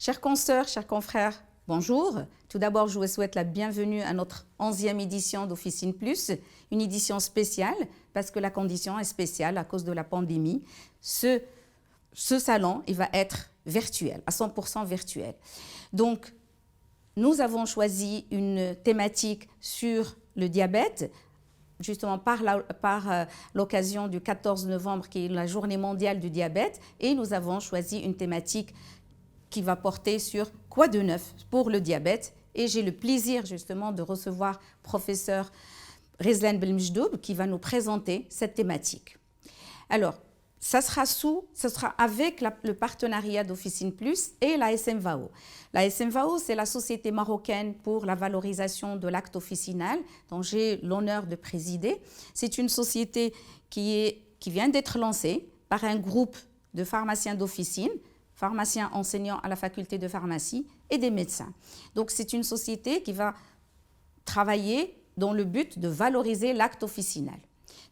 Chers consoeurs, chers confrères, bonjour. Tout d'abord, je vous souhaite la bienvenue à notre 11e édition d'Officine Plus, une édition spéciale parce que la condition est spéciale à cause de la pandémie. Ce salon, il va être virtuel, à 100% virtuel. Donc, nous avons choisi une thématique sur le diabète, justement par l'occasion du 14 novembre, qui est la journée mondiale du diabète, et nous avons choisi une thématique qui va porter sur quoi de neuf pour le diabète. Et j'ai le plaisir justement de recevoir professeur Rizlan Belmejdoub qui va nous présenter cette thématique. Alors, ça sera avec le partenariat d'Officine Plus et la SMVAO. La SMVAO, c'est la Société marocaine pour la valorisation de l'acte officinal, dont j'ai l'honneur de présider. C'est une société qui vient d'être lancée par un groupe de pharmaciens d'officine, pharmaciens enseignants à la faculté de pharmacie et des médecins. Donc, c'est une société qui va travailler dans le but de valoriser l'acte officinal.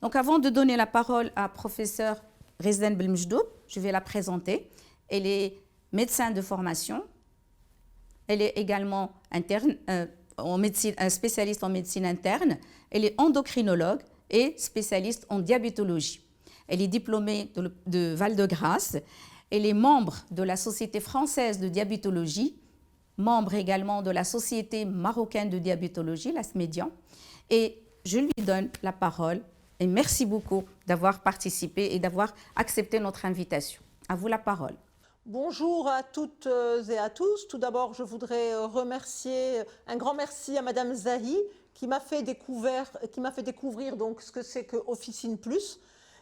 Donc, avant de donner la parole à professeur Rizlan Belmejdoub, je vais la présenter. Elle est médecin de formation. Elle est également spécialiste en médecine interne. Elle est endocrinologue et spécialiste en diabétologie. Elle est diplômée de Val-de-Grâce. Elle est membre de la Société française de diabétologie, membre également de la Société marocaine de diabétologie, la SMEDIAN. Et je lui donne la parole. Et merci beaucoup d'avoir participé et d'avoir accepté notre invitation. À vous la parole. Bonjour à toutes et à tous. Tout d'abord, je voudrais remercier, un grand merci à Madame Zahi qui m'a fait découvrir donc ce que c'est que Officine Plus.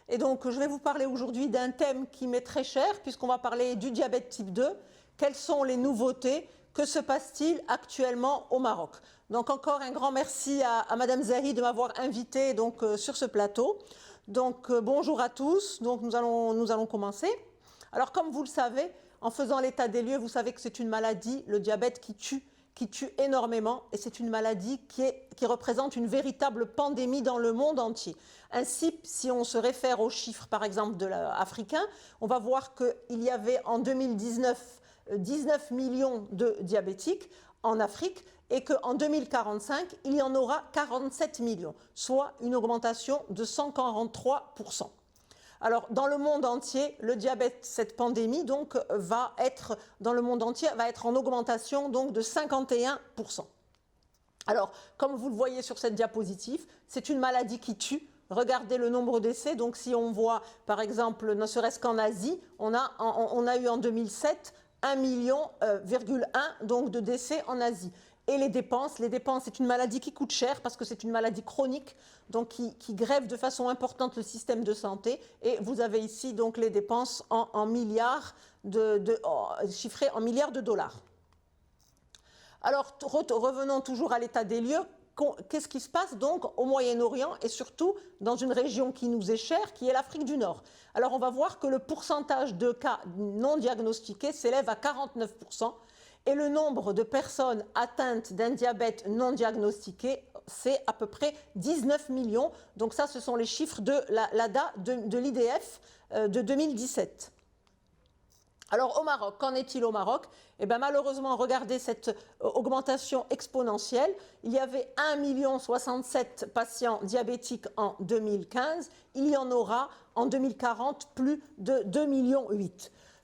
Et donc, je vais vous parler aujourd'hui d'un thème qui m'est très cher puisqu'on va parler du diabète type 2. Quelles sont les nouveautés? Que se passe-t-il actuellement au Maroc? Donc encore un grand merci à Madame Zahi de m'avoir invité donc, sur ce plateau. Donc bonjour à tous, donc nous allons commencer. Alors comme vous le savez, en faisant l'état des lieux, vous savez que c'est une maladie, le diabète, qui tue énormément et c'est une maladie qui représente une véritable pandémie dans le monde entier. Ainsi, si on se réfère aux chiffres par exemple africains, on va voir qu'il y avait en 2019 19 millions de diabétiques en Afrique et qu'en 2045, il y en aura 47 millions, soit une augmentation de 143%. Alors, dans le monde entier, le diabète, cette pandémie, donc, va être en augmentation donc, de 51%. Alors, comme vous le voyez sur cette diapositive, c'est une maladie qui tue. Regardez le nombre d'essais. Donc, si on voit, par exemple, ne serait-ce qu'en Asie, on a eu en 2007 1,1 million donc de décès en Asie. Et les dépenses, c'est une maladie qui coûte cher parce que c'est une maladie chronique, donc qui grève de façon importante le système de santé. Et vous avez ici donc les dépenses en milliards chiffrées en milliards de dollars. Alors, revenons toujours à l'état des lieux. Qu'est-ce qui se passe donc au Moyen-Orient et surtout dans une région qui nous est chère, qui est l'Afrique du Nord? Alors on va voir que le pourcentage de cas non diagnostiqués s'élève à 49% et le nombre de personnes atteintes d'un diabète non diagnostiqué, c'est à peu près 19 millions. Donc ça, ce sont les chiffres de l'ADA de l'IDF de 2017. Alors au Maroc, qu'en est-il au Maroc? Eh bien malheureusement, regardez cette augmentation exponentielle. Il y avait 1,67 million patients diabétiques en 2015. Il y en aura en 2040 plus de 2,8 millions,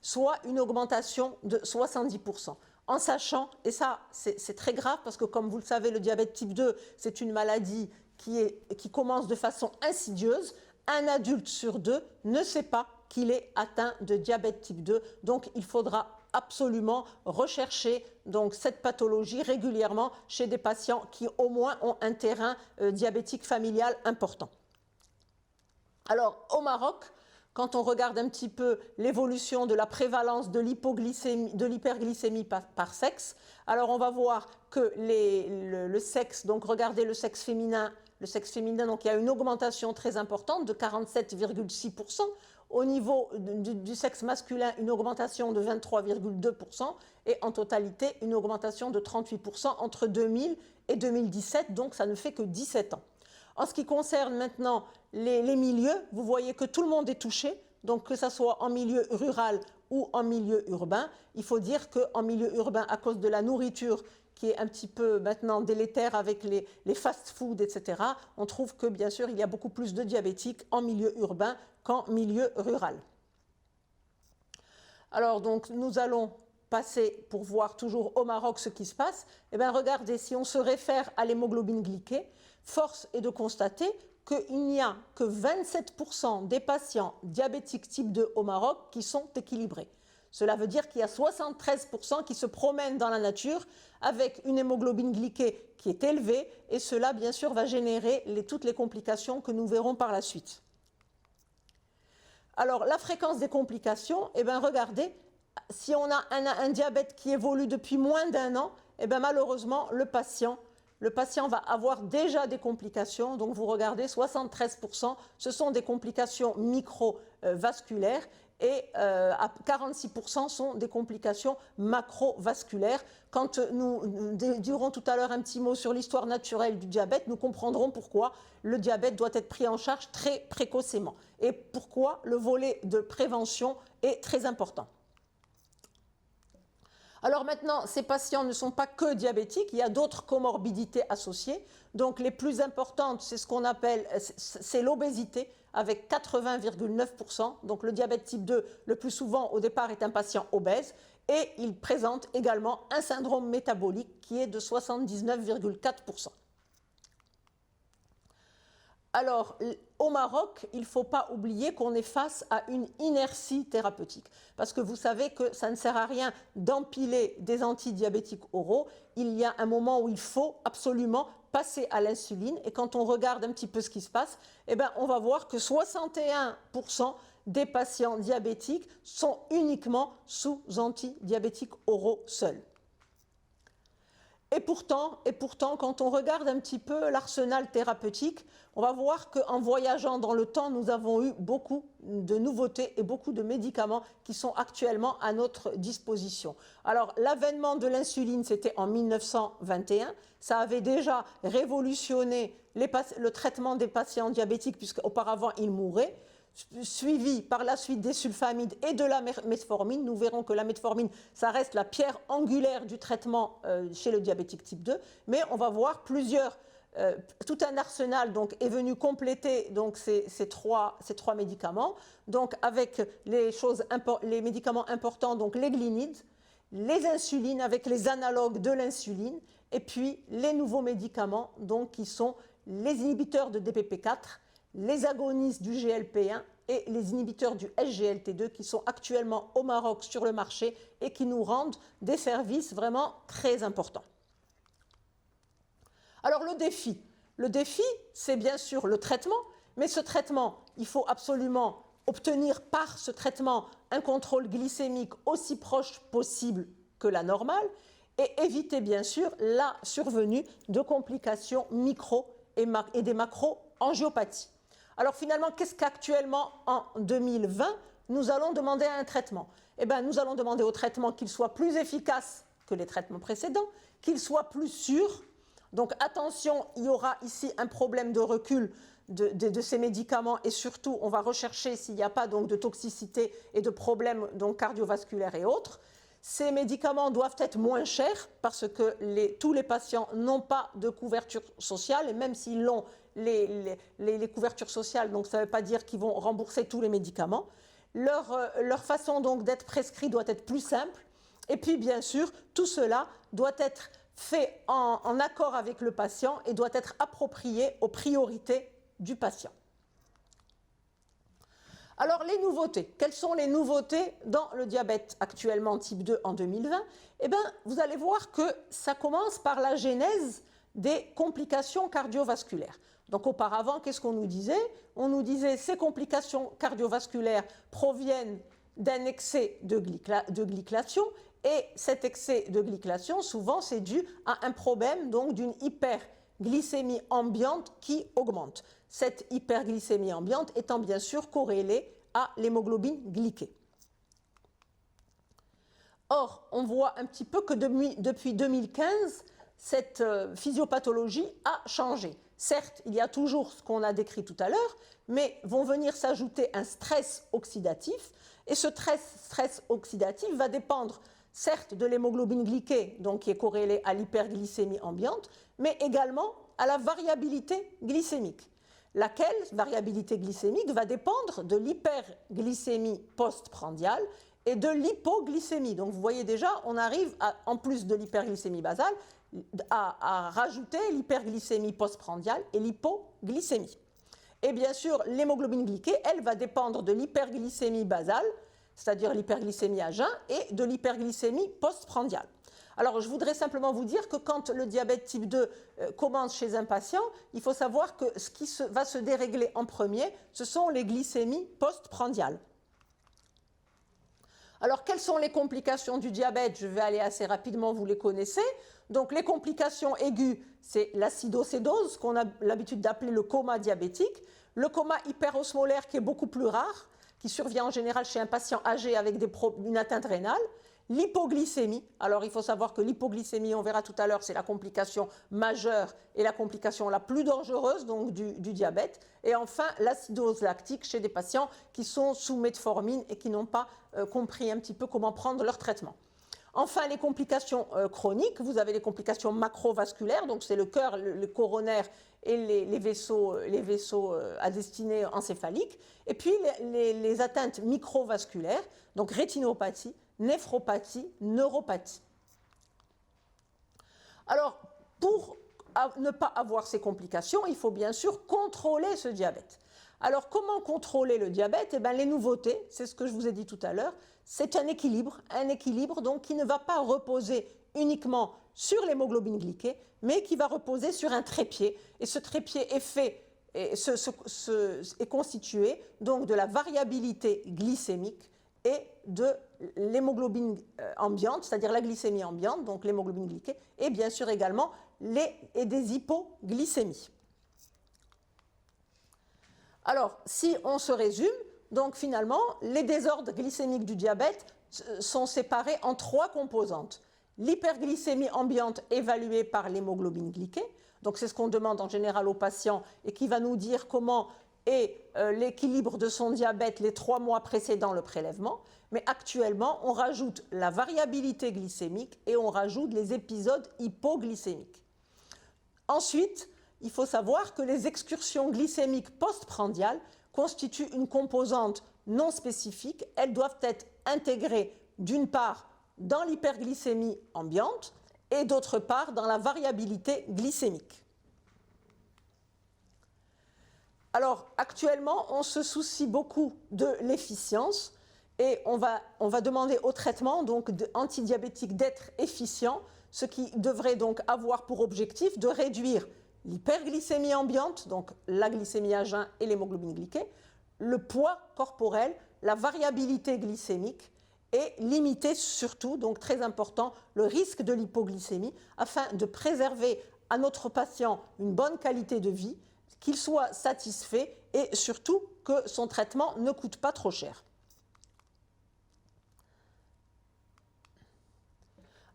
soit une augmentation de 70%. En sachant, et ça c'est très grave parce que comme vous le savez, le diabète type 2, c'est une maladie qui commence de façon insidieuse. Un adulte sur deux ne sait pas qu'il est atteint de diabète type 2. Donc, il faudra absolument rechercher donc, cette pathologie régulièrement chez des patients qui au moins ont un terrain diabétique familial important. Alors, au Maroc, quand on regarde un petit peu l'évolution de la prévalence de l'hyperglycémie par sexe, alors on va voir que le sexe, donc regardez le sexe féminin, donc il y a une augmentation très importante de 47,6%. Au niveau du sexe masculin, une augmentation de 23,2% et en totalité, une augmentation de 38% entre 2000 et 2017, donc ça ne fait que 17 ans. En ce qui concerne maintenant les milieux, vous voyez que tout le monde est touché, donc que ce soit en milieu rural ou en milieu urbain. Il faut dire qu'en milieu urbain, à cause de la nourriture qui est un petit peu maintenant délétère avec les fast-foods, etc., on trouve que bien sûr il y a beaucoup plus de diabétiques en milieu urbain qu'en milieu rural. Alors donc nous allons passer pour voir toujours au Maroc ce qui se passe. Eh bien regardez, si on se réfère à l'hémoglobine glyquée, force est de constater qu'il n'y a que 27% des patients diabétiques type 2 au Maroc qui sont équilibrés. Cela veut dire qu'il y a 73% qui se promènent dans la nature avec une hémoglobine glyquée qui est élevée, et cela bien sûr va générer toutes les complications que nous verrons par la suite. Alors la fréquence des complications, eh bien regardez, si on a un diabète qui évolue depuis moins d'un an, eh bien malheureusement le patient va avoir déjà des complications. Donc vous regardez, 73%, ce sont des complications microvasculaires et à 46% sont des complications macrovasculaires. Quand nous dirons tout à l'heure un petit mot sur l'histoire naturelle du diabète, nous comprendrons pourquoi le diabète doit être pris en charge très précocement et pourquoi le volet de prévention est très important. Alors maintenant, ces patients ne sont pas que diabétiques, il y a d'autres comorbidités associées. Donc les plus importantes, c'est ce qu'on appelle, c'est l'obésité avec 80,9%. Donc le diabète type 2, le plus souvent au départ, est un patient obèse et il présente également un syndrome métabolique qui est de 79,4%. Alors, au Maroc, il ne faut pas oublier qu'on est face à une inertie thérapeutique. Parce que vous savez que ça ne sert à rien d'empiler des antidiabétiques oraux. Il y a un moment où il faut absolument passer à l'insuline. Et quand on regarde un petit peu ce qui se passe, eh bien, on va voir que 61% des patients diabétiques sont uniquement sous antidiabétiques oraux seuls. Et pourtant, quand on regarde un petit peu l'arsenal thérapeutique, on va voir qu'en voyageant dans le temps, nous avons eu beaucoup de nouveautés et beaucoup de médicaments qui sont actuellement à notre disposition. Alors, l'avènement de l'insuline, c'était en 1921. Ça avait déjà révolutionné le traitement des patients diabétiques, puisqu'auparavant, ils mouraient. Suivi par la suite des sulfamides et de la metformine. Nous verrons que la metformine, ça reste la pierre angulaire du traitement chez le diabétique type 2, mais on va voir tout un arsenal donc, est venu compléter donc, ces trois médicaments, donc avec les médicaments importants, donc les glinides, les insulines avec les analogues de l'insuline, et puis les nouveaux médicaments donc, qui sont les inhibiteurs de DPP4, les agonistes du GLP1 et les inhibiteurs du SGLT2 qui sont actuellement au Maroc sur le marché et qui nous rendent des services vraiment très importants. Alors le défi, c'est bien sûr le traitement, mais ce traitement, il faut absolument obtenir par ce traitement un contrôle glycémique aussi proche possible que la normale et éviter bien sûr la survenue de complications micro et des macro-angiopathies. Alors finalement, qu'est-ce qu'actuellement, en 2020, nous allons demander à un traitement? Eh bien, nous allons demander au traitement qu'il soit plus efficace que les traitements précédents, qu'il soit plus sûr. Donc attention, il y aura ici un problème de recul de ces médicaments et surtout, on va rechercher s'il n'y a pas donc, de toxicité et de problèmes donc, cardiovasculaires et autres. Ces médicaments doivent être moins chers parce que tous les patients n'ont pas de couverture sociale et même s'ils l'ont, les couvertures sociales, donc ça ne veut pas dire qu'ils vont rembourser tous les médicaments. Leur façon donc d'être prescrit doit être plus simple. Et puis bien sûr, tout cela doit être fait en accord avec le patient et doit être approprié aux priorités du patient. Alors les nouveautés, quelles sont les nouveautés dans le diabète actuellement type 2 en 2020? Eh bien, vous allez voir que ça commence par la genèse des complications cardiovasculaires. Donc auparavant, qu'est-ce qu'on nous disait? On nous disait que ces complications cardiovasculaires proviennent d'un excès de glyclation et cet excès de glyclation, souvent, c'est dû à un problème donc d'une hyperglycémie ambiante qui augmente. Cette hyperglycémie ambiante étant bien sûr corrélée à l'hémoglobine glyquée. Or, on voit un petit peu que depuis 2015, cette physiopathologie a changé. Certes, il y a toujours ce qu'on a décrit tout à l'heure, mais vont venir s'ajouter un stress oxydatif Et ce stress oxydatif va dépendre certes de l'hémoglobine glyquée, donc qui est corrélée à l'hyperglycémie ambiante, mais également à la variabilité glycémique, laquelle variabilité glycémique va dépendre de l'hyperglycémie postprandiale et de l'hypoglycémie. Donc vous voyez déjà, on arrive, en plus de l'hyperglycémie basale, à rajouter l'hyperglycémie postprandiale et l'hypoglycémie. Et bien sûr, l'hémoglobine glyquée, elle va dépendre de l'hyperglycémie basale, c'est-à-dire l'hyperglycémie à jeun, et de l'hyperglycémie postprandiale. Alors, je voudrais simplement vous dire que quand le diabète type 2 commence chez un patient, il faut savoir que ce qui va se dérégler en premier, ce sont les glycémies postprandiales. Alors, quelles sont les complications du diabète? Je vais aller assez rapidement, vous les connaissez. Donc, les complications aiguës, c'est l'acidocédose, qu'on a l'habitude d'appeler le coma diabétique, le coma hyperosmolaire qui est beaucoup plus rare, qui survient en général chez un patient âgé avec une atteinte rénale, l'hypoglycémie. Alors, il faut savoir que l'hypoglycémie, on verra tout à l'heure, c'est la complication majeure et la complication la plus dangereuse donc, du diabète. Et enfin, l'acidose lactique chez des patients qui sont sous metformine et qui n'ont pas compris un petit peu comment prendre leur traitement. Enfin, les complications chroniques, vous avez les complications macrovasculaires, donc c'est le cœur, le coronaire et les vaisseaux à destinée encéphalique. Et puis les atteintes microvasculaires, donc rétinopathie, néphropathie, neuropathie. Alors, pour ne pas avoir ces complications, il faut bien sûr contrôler ce diabète. Alors, comment contrôler le diabète? Eh bien, les nouveautés, c'est ce que je vous ai dit tout à l'heure, c'est un équilibre donc, qui ne va pas reposer uniquement sur l'hémoglobine glyquée, mais qui va reposer sur un trépied. Et ce trépied est constitué donc de la variabilité glycémique et de l'hémoglobine ambiante, c'est-à-dire la glycémie ambiante, donc l'hémoglobine glyquée, et bien sûr également et des hypoglycémies. Alors, si on se résume, donc finalement, les désordres glycémiques du diabète sont séparés en 3 composantes. L'hyperglycémie ambiante évaluée par l'hémoglobine glyquée, donc c'est ce qu'on demande en général aux patients et qui va nous dire comment est l'équilibre de son diabète les 3 mois précédant le prélèvement. Mais actuellement, on rajoute la variabilité glycémique et on rajoute les épisodes hypoglycémiques. Ensuite, il faut savoir que les excursions glycémiques postprandiales constituent une composante non spécifique. Elles doivent être intégrées d'une part dans l'hyperglycémie ambiante et d'autre part dans la variabilité glycémique. Alors actuellement, on se soucie beaucoup de l'efficience et on va demander au traitement donc antidiabétique d'être efficient, ce qui devrait donc avoir pour objectif de réduire l'hyperglycémie ambiante, donc la glycémie à jeun et l'hémoglobine glyquée, le poids corporel, la variabilité glycémique et limiter surtout, donc très important, le risque de l'hypoglycémie afin de préserver à notre patient une bonne qualité de vie, qu'il soit satisfait et surtout que son traitement ne coûte pas trop cher.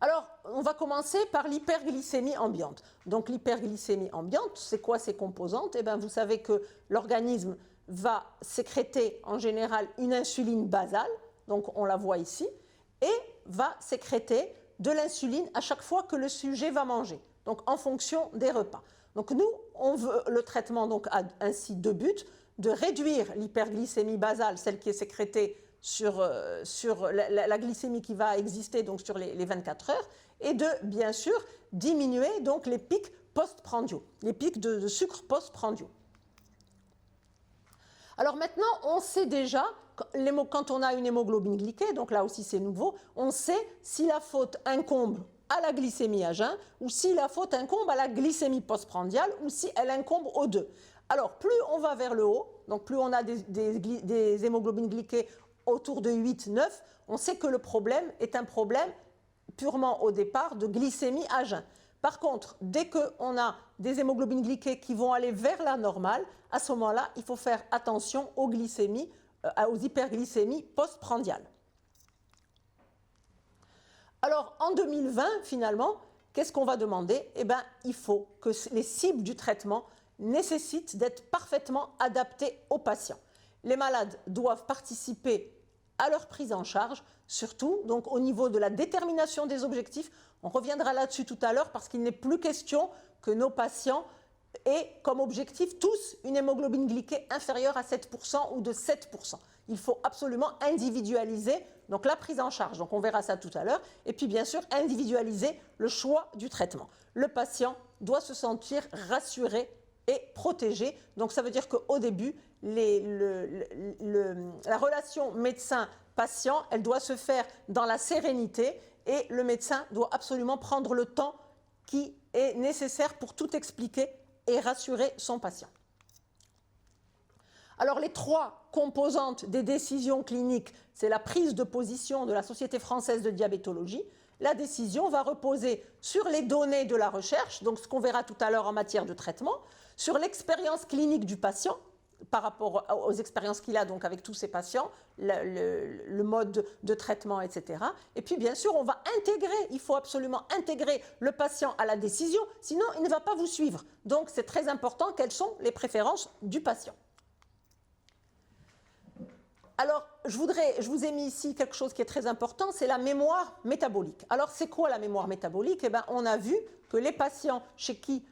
Alors, on va commencer par l'hyperglycémie ambiante. Donc, l'hyperglycémie ambiante, c'est quoi ses composantes? Eh bien, vous savez que l'organisme va sécréter en général une insuline basale, donc on la voit ici, et va sécréter de l'insuline à chaque fois que le sujet va manger, donc en fonction des repas. Donc, nous, on veut le traitement donc, a ainsi 2 buts, de réduire l'hyperglycémie basale, celle qui est sécrétée sur la glycémie qui va exister donc sur les 24 heures et de, bien sûr, diminuer donc les pics postprandiaux, les pics de sucre postprandiaux. Alors maintenant, on sait déjà, quand on a une hémoglobine glyquée, donc là aussi c'est nouveau, on sait si la faute incombe à la glycémie à jeun ou si la faute incombe à la glycémie postprandiale ou si elle incombe aux deux. Alors plus on va vers le haut, donc plus on a des hémoglobines glyquées autour de 8, 9, on sait que le problème est un problème purement au départ de glycémie à jeun. Par contre, dès qu'on a des hémoglobines glyquées qui vont aller vers la normale, à ce moment-là, il faut faire attention aux glycémies, aux hyperglycémies postprandiales. Alors, en 2020, finalement, qu'est-ce qu'on va demander? Eh bien, il faut que les cibles du traitement nécessitent d'être parfaitement adaptées aux patients. Les malades doivent participer à leur prise en charge, surtout donc au niveau de la détermination des objectifs. On reviendra là-dessus tout à l'heure parce qu'il n'est plus question que nos patients aient comme objectif tous une hémoglobine glyquée inférieure à 7% ou de 7%. Il faut absolument individualiser donc la prise en charge, donc on verra ça tout à l'heure, et puis bien sûr individualiser le choix du traitement. Le patient doit se sentir rassuré et protégé, donc ça veut dire qu'au début, la relation médecin-patient, elle doit se faire dans la sérénité et le médecin doit absolument prendre le temps qui est nécessaire pour tout expliquer et rassurer son patient. Alors les 3 composantes des décisions cliniques, c'est la prise de position de la Société française de diabétologie. La décision va reposer sur les données de la recherche, donc ce qu'on verra tout à l'heure en matière de traitement, sur l'expérience clinique du patient, par rapport aux expériences qu'il a donc avec tous ses patients, le mode de traitement, etc. Et puis bien sûr, on va intégrer, il faut absolument intégrer le patient à la décision, sinon il ne va pas vous suivre. Donc c'est très important quelles sont les préférences du patient. Alors, je vous ai mis ici quelque chose qui est très important, c'est la mémoire métabolique. Alors, c'est quoi la mémoire métabolique? Eh bien, on a vu que les patients chez qui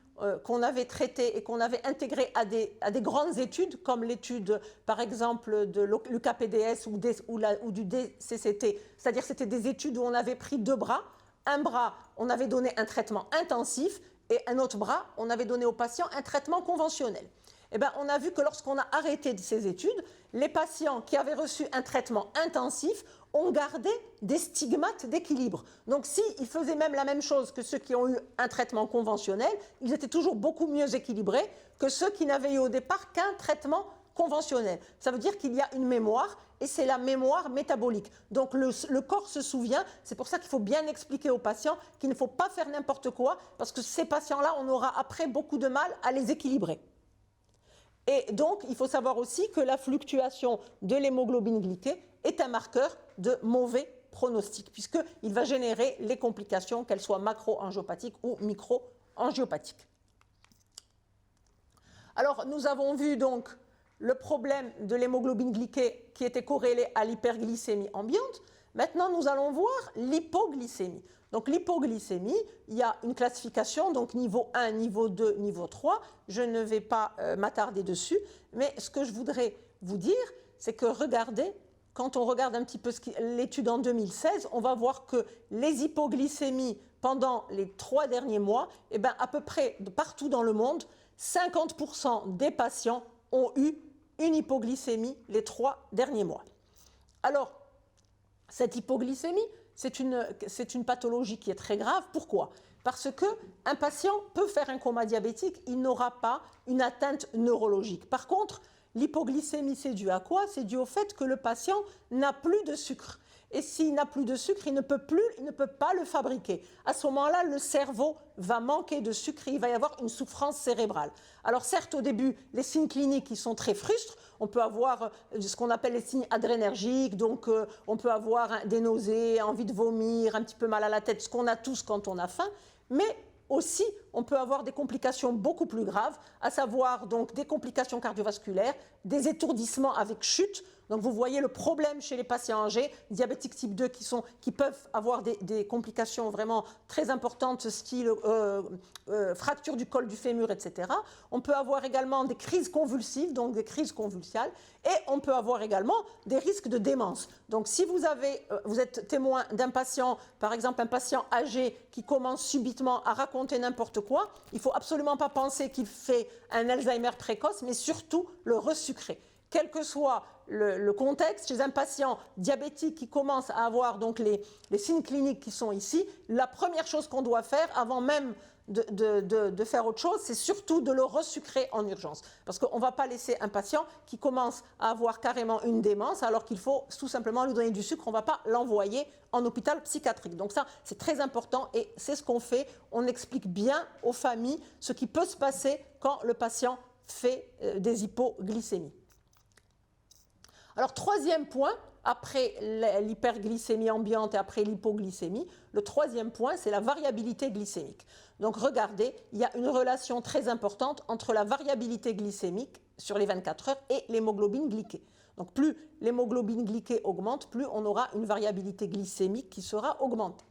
qu'on avait traités et qu'on avait intégrés à des grandes études, comme l'étude, par exemple, de l'UKPDS ou du DCCT, c'est-à-dire c'était des études où on avait pris 2 bras. Un bras, on avait donné un traitement intensif et un autre bras, on avait donné au patient un traitement conventionnel. Eh bien, on a vu que lorsqu'on a arrêté ces études, les patients qui avaient reçu un traitement intensif ont gardé des stigmates d'équilibre. Donc, s'ils faisaient même la même chose que ceux qui ont eu un traitement conventionnel, ils étaient toujours beaucoup mieux équilibrés que ceux qui n'avaient eu au départ qu'un traitement conventionnel. Ça veut dire qu'il y a une mémoire, et c'est la mémoire métabolique. Donc, le corps se souvient. C'est pour ça qu'il faut bien expliquer aux patients qu'il ne faut pas faire n'importe quoi, parce que ces patients-là, on aura après beaucoup de mal à les équilibrer. Et donc, il faut savoir aussi que la fluctuation de l'hémoglobine glyquée est un marqueur de mauvais pronostic, puisqu'il va générer les complications, qu'elles soient macro-angiopathiques ou micro-angiopathiques. Alors, nous avons vu donc le problème de l'hémoglobine glyquée qui était corrélé à l'hyperglycémie ambiante. Maintenant, nous allons voir l'hypoglycémie. Donc l'hypoglycémie, il y a une classification, donc niveau 1, niveau 2, niveau 3. Je ne vais pas m'attarder dessus, mais ce que je voudrais vous dire, c'est que regardez, quand on regarde un petit peu l'étude en 2016, on va voir que les hypoglycémies pendant les 3 derniers mois, eh bien, à peu près partout dans le monde, 50% des patients ont eu une hypoglycémie les 3 derniers mois. Alors, cette hypoglycémie, c'est une pathologie qui est très grave. Pourquoi? Parce qu'un patient peut faire un coma diabétique, il n'aura pas une atteinte neurologique. Par contre, l'hypoglycémie, c'est dû à quoi? C'est dû au fait que le patient n'a plus de sucre. Et s'il n'a plus de sucre, il ne peut pas le fabriquer. À ce moment-là, le cerveau va manquer de sucre et il va y avoir une souffrance cérébrale. Alors certes, au début, les signes cliniques ils sont très frustres. On peut avoir ce qu'on appelle les signes adrénergiques, donc on peut avoir des nausées, envie de vomir, un petit peu mal à la tête, ce qu'on a tous quand on a faim. Mais aussi, on peut avoir des complications beaucoup plus graves, à savoir donc des complications cardiovasculaires, des étourdissements avec chute. Donc vous voyez le problème chez les patients âgés, diabétiques type 2 qui peuvent avoir des complications vraiment très importantes, style fracture du col du fémur, etc. On peut avoir également des crises convulsives, donc des crises convulsiales, et on peut avoir également des risques de démence. Donc si vous êtes témoin d'un patient, par exemple un patient âgé qui commence subitement à raconter n'importe quoi, il ne faut absolument pas penser qu'il fait un Alzheimer précoce, mais surtout le resucrer. Quel que soit le contexte, chez un patient diabétique qui commence à avoir donc les signes cliniques qui sont ici, la première chose qu'on doit faire avant même de faire autre chose, c'est surtout de le resucrer en urgence. Parce qu'on ne va pas laisser un patient qui commence à avoir carrément une démence alors qu'il faut tout simplement lui donner du sucre, on ne va pas l'envoyer en hôpital psychiatrique. Donc ça, c'est très important et c'est ce qu'on fait. On explique bien aux familles ce qui peut se passer quand le patient fait des hypoglycémies. Alors, troisième point, après l'hyperglycémie ambiante et après l'hypoglycémie, le troisième point, c'est la variabilité glycémique. Donc, regardez, il y a une relation très importante entre la variabilité glycémique sur les 24 heures et l'hémoglobine glyquée. Donc plus l'hémoglobine glyquée augmente, plus on aura une variabilité glycémique qui sera augmentée.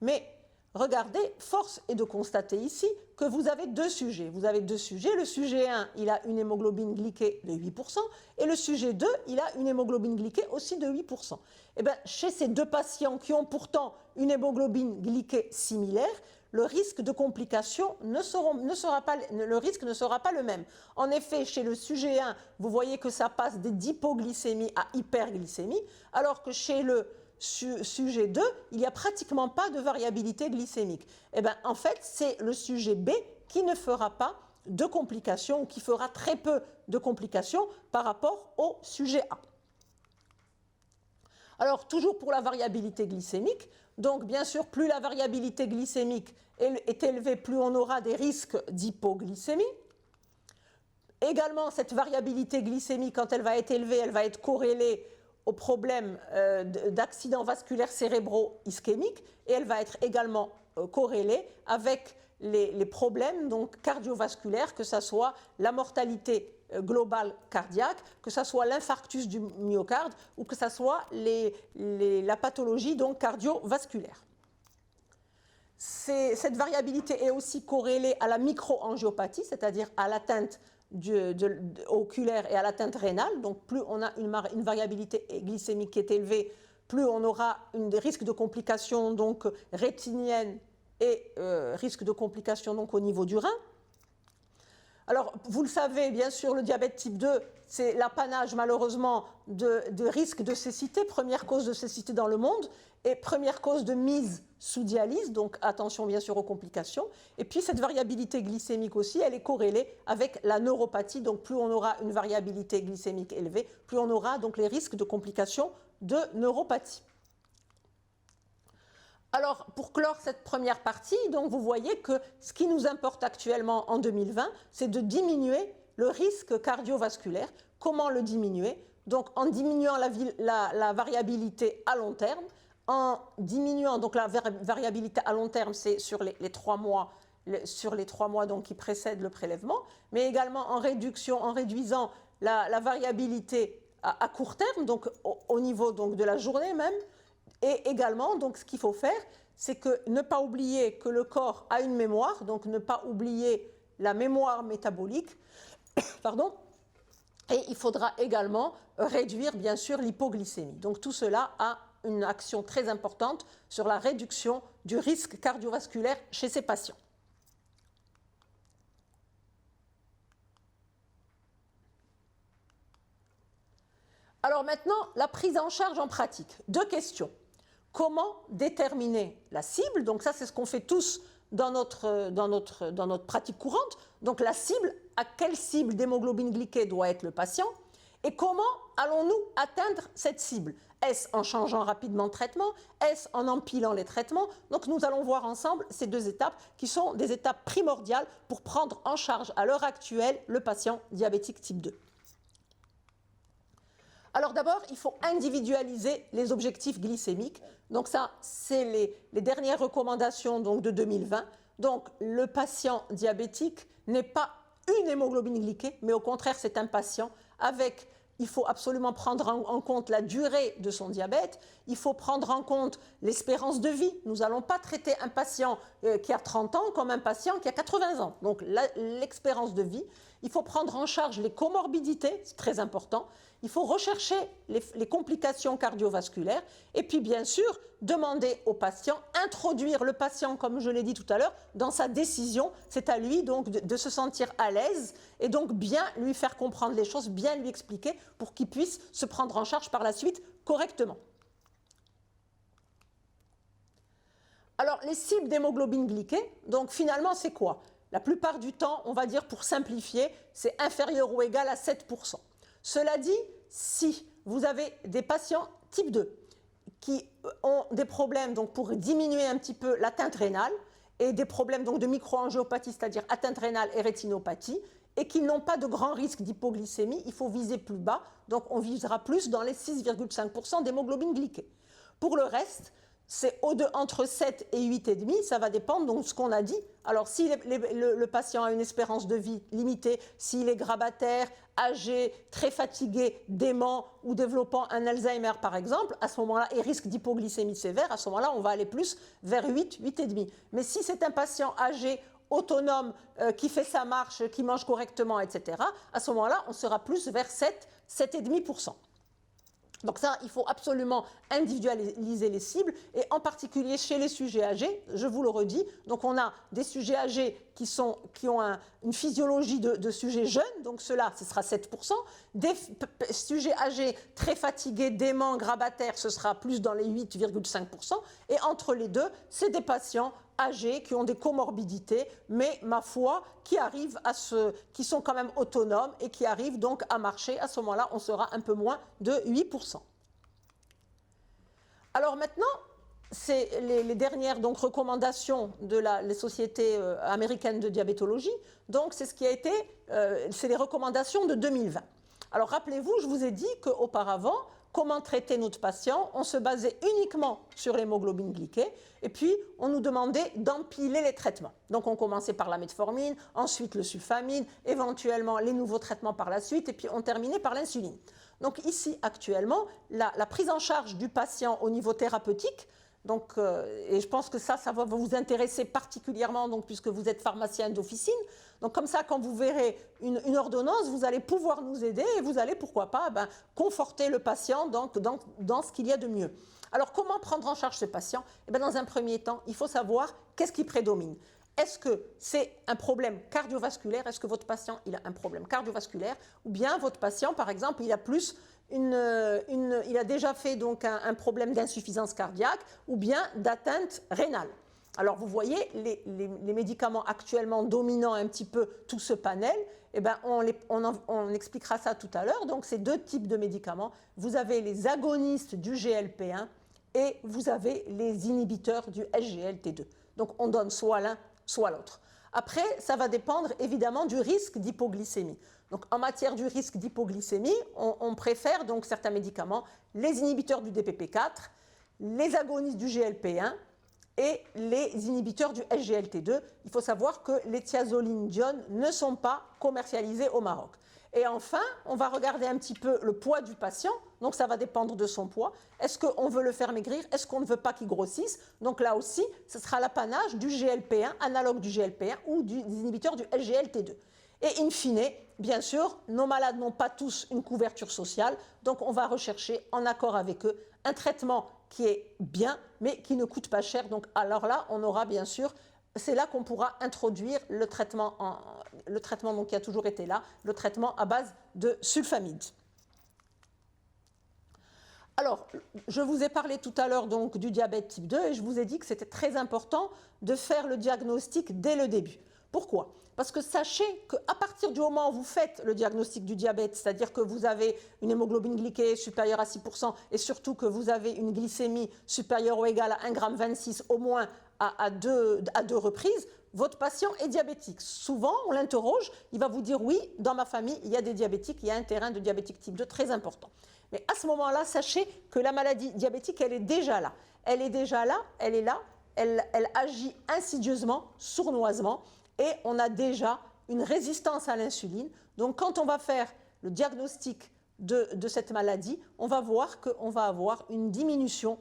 Mais regardez, force est de constater ici que vous avez deux sujets. Vous avez deux sujets. Le sujet 1, il a une hémoglobine glyquée de 8%, et le sujet 2, il a une hémoglobine glyquée aussi de 8%. Et bien, chez ces deux patients qui ont pourtant une hémoglobine glyquée similaire, le risque de complications ne sera pas le même. En effet, chez le sujet 1, vous voyez que ça passe d'hypoglycémie à hyperglycémie, alors que chez le sujet 2, il n'y a pratiquement pas de variabilité glycémique. Et bien, en fait, c'est le sujet B qui ne fera pas de complications, ou qui fera très peu de complications par rapport au sujet A. Alors, toujours pour la variabilité glycémique, donc bien sûr, plus la variabilité glycémique est élevée, plus on aura des risques d'hypoglycémie. Également, cette variabilité glycémique, quand elle va être élevée, elle va être corrélée au problème d'accidents vasculaires cérébraux ischémiques, et elle va être également corrélée avec les problèmes donc, cardiovasculaires, que ce soit la mortalité globale cardiaque, que ce soit l'infarctus du myocarde ou que ce soit la pathologie donc, cardiovasculaire. Cette variabilité est aussi corrélée à la microangiopathie, c'est-à-dire à l'atteinte oculaire et à l'atteinte rénale. Donc plus on a une variabilité glycémique qui est élevée, plus on aura des risques de complications donc, rétiniennes et risques de complications donc, au niveau du rein. Alors, vous le savez, bien sûr, le diabète type 2, c'est l'apanage, malheureusement, de risques de cécité, première cause de cécité dans le monde, et première cause de mise sous dialyse, donc attention, bien sûr, aux complications. Et puis, cette variabilité glycémique aussi, elle est corrélée avec la neuropathie, donc plus on aura une variabilité glycémique élevée, plus on aura donc les risques de complications de neuropathie. Alors, pour clore cette première partie, donc vous voyez que ce qui nous importe actuellement en 2020, c'est de diminuer le risque cardiovasculaire. Comment le diminuer? Donc, en diminuant la variabilité à long terme, en diminuant donc la variabilité à long terme, c'est sur les 3 mois, donc, qui précèdent le prélèvement, mais également en réduisant la variabilité à court terme, donc au niveau donc, de la journée même. Et également, donc, ce qu'il faut faire, c'est que ne pas oublier que le corps a une mémoire, donc ne pas oublier la mémoire métabolique, pardon, et il faudra également réduire, bien sûr, l'hypoglycémie. Donc tout cela a une action très importante sur la réduction du risque cardiovasculaire chez ces patients. Alors maintenant, la prise en charge en pratique. 2 questions. Comment déterminer la cible? Donc ça, c'est ce qu'on fait tous dans notre pratique courante. Donc la cible, à quelle cible d'hémoglobine glyquée doit être le patient? Et comment allons-nous atteindre cette cible? Est-ce en changeant rapidement de traitement? Est-ce en empilant les traitements? Donc nous allons voir ensemble ces 2 étapes qui sont des étapes primordiales pour prendre en charge à l'heure actuelle le patient diabétique type 2. Alors d'abord, il faut individualiser les objectifs glycémiques. Donc ça, c'est les dernières recommandations donc, de 2020. Donc le patient diabétique n'est pas une hémoglobine glyquée, mais au contraire, c'est un patient avec... Il faut absolument prendre en compte la durée de son diabète. Il faut prendre en compte l'espérance de vie. Nous n'allons pas traiter un patient qui a 30 ans comme un patient qui a 80 ans. Donc l'espérance de vie. Il faut prendre en charge les comorbidités, c'est très important. Il faut rechercher les complications cardiovasculaires. Et puis bien sûr, demander au patient, introduire le patient, comme je l'ai dit tout à l'heure, dans sa décision. C'est à lui donc de se sentir à l'aise et donc bien lui faire comprendre les choses, bien lui expliquer pour qu'il puisse se prendre en charge par la suite correctement. Alors, les cibles d'hémoglobine glyquée, donc finalement, c'est quoi? La plupart du temps, on va dire pour simplifier, c'est inférieur ou égal à 7%. Cela dit, si vous avez des patients type 2 qui ont des problèmes donc, pour diminuer un petit peu l'atteinte rénale et des problèmes donc, de microangiopathie, c'est-à-dire atteinte rénale et rétinopathie, et qui n'ont pas de grand risque d'hypoglycémie, il faut viser plus bas, donc on visera plus dans les 6,5% d'hémoglobine glyquée. Pour le reste, c'est entre 7 et 8,5, ça va dépendre donc de ce qu'on a dit. Alors, si le patient a une espérance de vie limitée, s'il est grabataire, âgé, très fatigué, dément ou développant un Alzheimer par exemple, à ce moment-là, et risque d'hypoglycémie sévère, à ce moment-là, on va aller plus vers 8, 8,5. Mais si c'est un patient âgé, autonome, qui fait sa marche, qui mange correctement, etc., à ce moment-là, on sera plus vers 7, 7,5%. Donc ça, il faut absolument individualiser les cibles, et en particulier chez les sujets âgés, je vous le redis, donc on a des sujets âgés qui ont une physiologie de sujets jeunes, donc cela, ce sera 7%, des sujets âgés très fatigués, déments, grabataires, ce sera plus dans les 8,5%, et entre les deux, c'est des patients âgés qui ont des comorbidités, mais ma foi, qui sont quand même autonomes et qui arrivent donc à marcher. À ce moment-là, on sera un peu moins de 8%. Alors maintenant, c'est les dernières donc, recommandations de les sociétés américaines de diabétologie. Donc c'est ce qui a été, c'est les recommandations de 2020. Alors rappelez-vous, je vous ai dit qu'auparavant, comment traiter notre patient? On se basait uniquement sur l'hémoglobine glyquée et puis on nous demandait d'empiler les traitements. Donc on commençait par la metformine, ensuite le sulfamide, éventuellement les nouveaux traitements par la suite et puis on terminait par l'insuline. Donc ici actuellement, la prise en charge du patient au niveau thérapeutique, donc, et je pense que ça va vous intéresser particulièrement donc, puisque vous êtes pharmacien d'officine. Donc comme ça, quand vous verrez une ordonnance, vous allez pouvoir nous aider et vous allez, pourquoi pas, conforter le patient dans ce qu'il y a de mieux. Alors comment prendre en charge ce patient? Dans un premier temps, il faut savoir qu'est-ce qui prédomine. Est-ce que c'est un problème cardiovasculaire? Est-ce que votre patient il a un problème cardiovasculaire? Ou bien votre patient, par exemple, il a plus il a déjà fait donc un problème d'insuffisance cardiaque ou bien d'atteinte rénale. Alors vous voyez, les médicaments actuellement dominant un petit peu tout ce panel, on expliquera ça tout à l'heure. Donc c'est deux types de médicaments. Vous avez les agonistes du GLP-1 et vous avez les inhibiteurs du SGLT2. Donc on donne soit l'un, soit l'autre. Après, ça va dépendre évidemment du risque d'hypoglycémie. Donc, en matière du risque d'hypoglycémie, on préfère donc certains médicaments, les inhibiteurs du DPP4, les agonistes du GLP-1 et les inhibiteurs du SGLT2. Il faut savoir que les thiazolines d'ione ne sont pas commercialisées au Maroc. Et enfin, on va regarder un petit peu le poids du patient. Donc, ça va dépendre de son poids. Est-ce qu'on veut le faire maigrir? Est-ce qu'on ne veut pas qu'il grossisse? Donc, là aussi, ce sera l'apanage du GLP-1, analogue du GLP-1 ou des inhibiteurs du SGLT2. Et in fine, bien sûr, nos malades n'ont pas tous une couverture sociale. Donc, on va rechercher, en accord avec eux, un traitement qui est bien, mais qui ne coûte pas cher. Donc, alors là, on aura bien sûr... C'est là qu'on pourra introduire le traitement donc, qui a toujours été là, le traitement à base de sulfamide. Alors, je vous ai parlé tout à l'heure donc du diabète type 2 et je vous ai dit que c'était très important de faire le diagnostic dès le début. Pourquoi? Parce que sachez qu'à partir du moment où vous faites le diagnostic du diabète, c'est-à-dire que vous avez une hémoglobine glyquée supérieure à 6% et surtout que vous avez une glycémie supérieure ou égale à 1,26 g au moins à deux reprises, votre patient est diabétique. Souvent, on l'interroge, il va vous dire oui, dans ma famille, il y a des diabétiques, il y a un terrain de diabétique type 2 très important. Mais à ce moment-là, sachez que la maladie diabétique, elle est déjà là. Elle est déjà là, elle est là, elle agit insidieusement, sournoisement, et on a déjà une résistance à l'insuline. Donc, quand on va faire le diagnostic de cette maladie, on va voir qu'on va avoir une diminution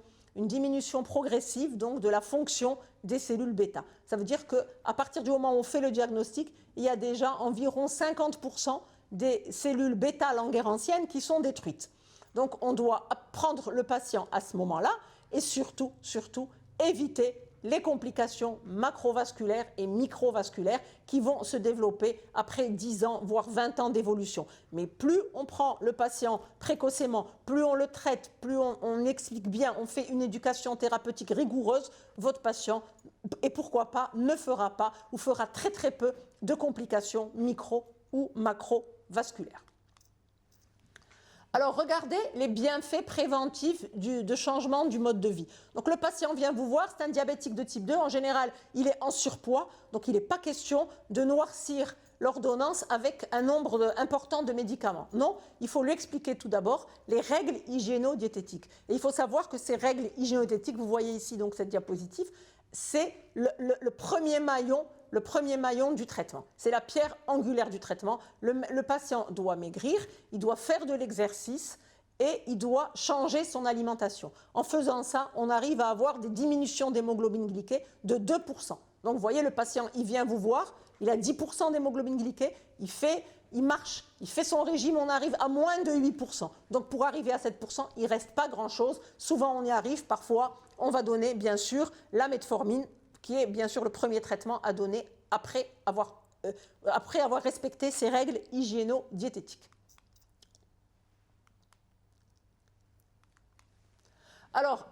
progressive donc, de la fonction des cellules bêta. Ça veut dire qu'à partir du moment où on fait le diagnostic, il y a déjà environ 50% des cellules bêta-langerhansiennes qui sont détruites. Donc, on doit prendre le patient à ce moment-là et surtout, éviter les complications macrovasculaires et microvasculaires qui vont se développer après 10 ans, voire 20 ans d'évolution. Mais plus on prend le patient précocement, plus on le traite, plus on explique bien, on fait une éducation thérapeutique rigoureuse, votre patient, et pourquoi pas, ne fera pas ou fera très très peu de complications micro ou macrovasculaires. Alors, regardez les bienfaits préventifs de changement du mode de vie. Donc, le patient vient vous voir, c'est un diabétique de type 2. En général, il est en surpoids, donc il n'est pas question de noircir l'ordonnance avec un nombre important de médicaments. Non, il faut lui expliquer tout d'abord les règles hygiéno-diététiques. Et il faut savoir que ces règles hygiéno-diététiques, vous voyez ici donc cette diapositive, c'est le premier maillon du traitement. C'est la pierre angulaire du traitement. Le patient doit maigrir, il doit faire de l'exercice et il doit changer son alimentation. En faisant ça, on arrive à avoir des diminutions d'hémoglobine glyquée de 2%. Donc vous voyez, le patient, il vient vous voir, il a 10% d'hémoglobine glyquée, il marche, il fait son régime, on arrive à moins de 8%. Donc pour arriver à 7%, il ne reste pas grand-chose. Souvent on y arrive, parfois on va donner bien sûr la metformine, qui est bien sûr le premier traitement à donner après avoir respecté ces règles hygiéno-diététiques. Alors,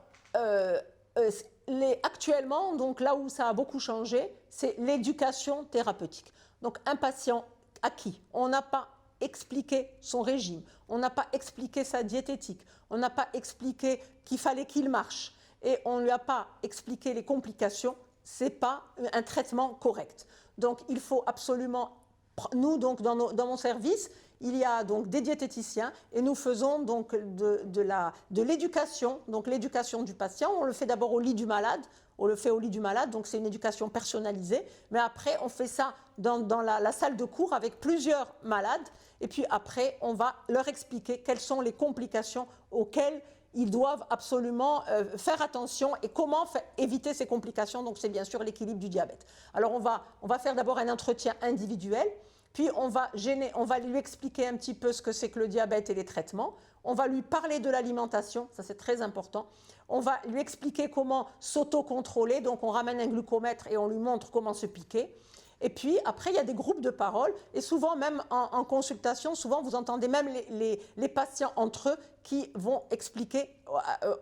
actuellement, donc là où ça a beaucoup changé, c'est l'éducation thérapeutique. Donc un patient à qui on n'a pas expliqué son régime, on n'a pas expliqué sa diététique, on n'a pas expliqué qu'il fallait qu'il marche et on ne lui a pas expliqué les complications, ce n'est pas un traitement correct. Donc il faut absolument, nous donc dans mon service, il y a donc des diététiciens et nous faisons donc de l'éducation, donc l'éducation du patient. On le fait d'abord au lit du malade, donc c'est une éducation personnalisée, mais après on fait ça dans la salle de cours avec plusieurs malades et puis après on va leur expliquer quelles sont les complications auxquelles ils doivent absolument faire attention et comment éviter ces complications. Donc c'est bien sûr l'équilibre du diabète. Alors on va faire d'abord un entretien individuel. Puis on va lui expliquer un petit peu ce que c'est que le diabète et les traitements. On va lui parler de l'alimentation, ça c'est très important. On va lui expliquer comment s'auto-contrôler, donc on ramène un glucomètre et on lui montre comment se piquer. Et puis après il y a des groupes de parole et souvent même en consultation, souvent vous entendez même les patients entre eux qui vont expliquer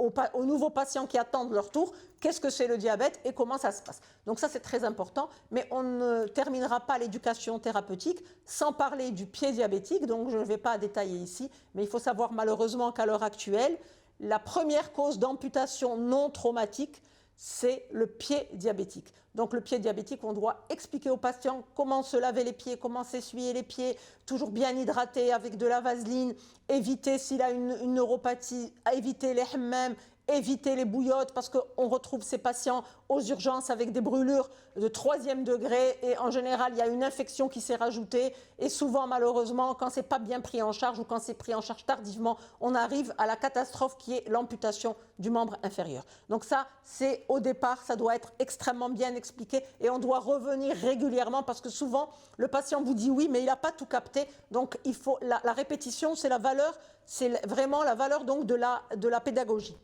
aux nouveaux patients qui attendent leur tour qu'est-ce que c'est le diabète et comment ça se passe. Donc ça c'est très important, mais on ne terminera pas l'éducation thérapeutique sans parler du pied diabétique, donc je ne vais pas détailler ici, mais il faut savoir malheureusement qu'à l'heure actuelle, la première cause d'amputation non traumatique, c'est le pied diabétique. Donc le pied diabétique, on doit expliquer aux patients comment se laver les pieds, comment s'essuyer les pieds, toujours bien hydrater avec de la vaseline, éviter s'il a une neuropathie, éviter les hammams, éviter les bouillottes parce qu'on retrouve ces patients aux urgences avec des brûlures de 3e degré et en général il y a une infection qui s'est rajoutée et souvent malheureusement quand c'est pas bien pris en charge ou quand c'est pris en charge tardivement, on arrive à la catastrophe qui est l'amputation du membre inférieur. Donc ça c'est au départ, ça doit être extrêmement bien expliqué et on doit revenir régulièrement parce que souvent le patient vous dit oui mais il n'a pas tout capté, donc il faut la répétition, c'est la valeur, c'est vraiment la valeur donc de la pédagogie.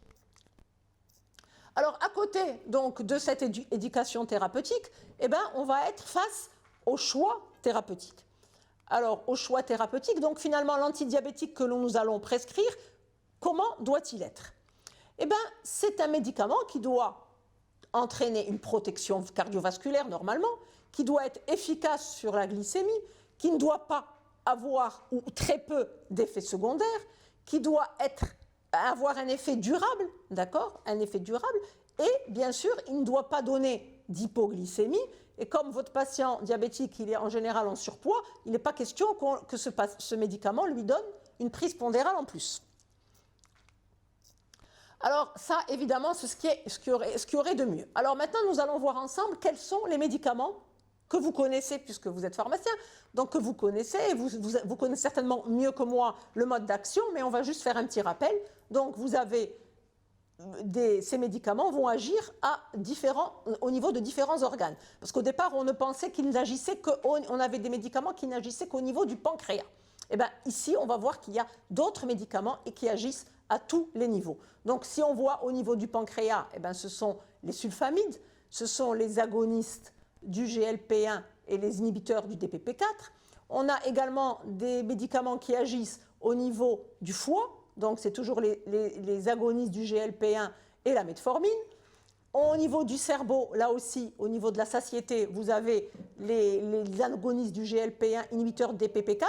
Alors, à côté donc, de cette éducation thérapeutique, eh ben, on va être face au choix thérapeutique. Alors, au choix thérapeutique, donc finalement, l'antidiabétique que nous allons prescrire, comment doit-il être? Eh bien, c'est un médicament qui doit entraîner une protection cardiovasculaire normalement, qui doit être efficace sur la glycémie, qui ne doit pas avoir ou très peu d'effets secondaires, qui doit avoir un effet durable, d'accord, un effet durable, et bien sûr, il ne doit pas donner d'hypoglycémie, et comme votre patient diabétique, il est en général en surpoids, il n'est pas question que ce médicament lui donne une prise pondérale en plus. Alors ça, évidemment, c'est ce qu'il y aurait de mieux. Alors maintenant, nous allons voir ensemble quels sont les médicaments que vous connaissez, puisque vous êtes pharmacien, donc que vous connaissez, et vous connaissez certainement mieux que moi le mode d'action, mais on va juste faire un petit rappel. Donc vous avez ces médicaments vont agir au niveau de différents organes. Parce qu'au départ, on ne pensait qu'ils n'agissaient on avait des médicaments qui n'agissaient qu'au niveau du pancréas. Et bien ici, on va voir qu'il y a d'autres médicaments et qui agissent à tous les niveaux. Donc si on voit au niveau du pancréas, eh ben, ce sont les sulfamides, ce sont les agonistes du GLP-1 et les inhibiteurs du DPP-4. On a également des médicaments qui agissent au niveau du foie, donc c'est toujours les agonistes du GLP-1 et la metformine. Au niveau du cerveau, là aussi, au niveau de la satiété, vous avez les agonistes du GLP-1, inhibiteurs de DPP-4.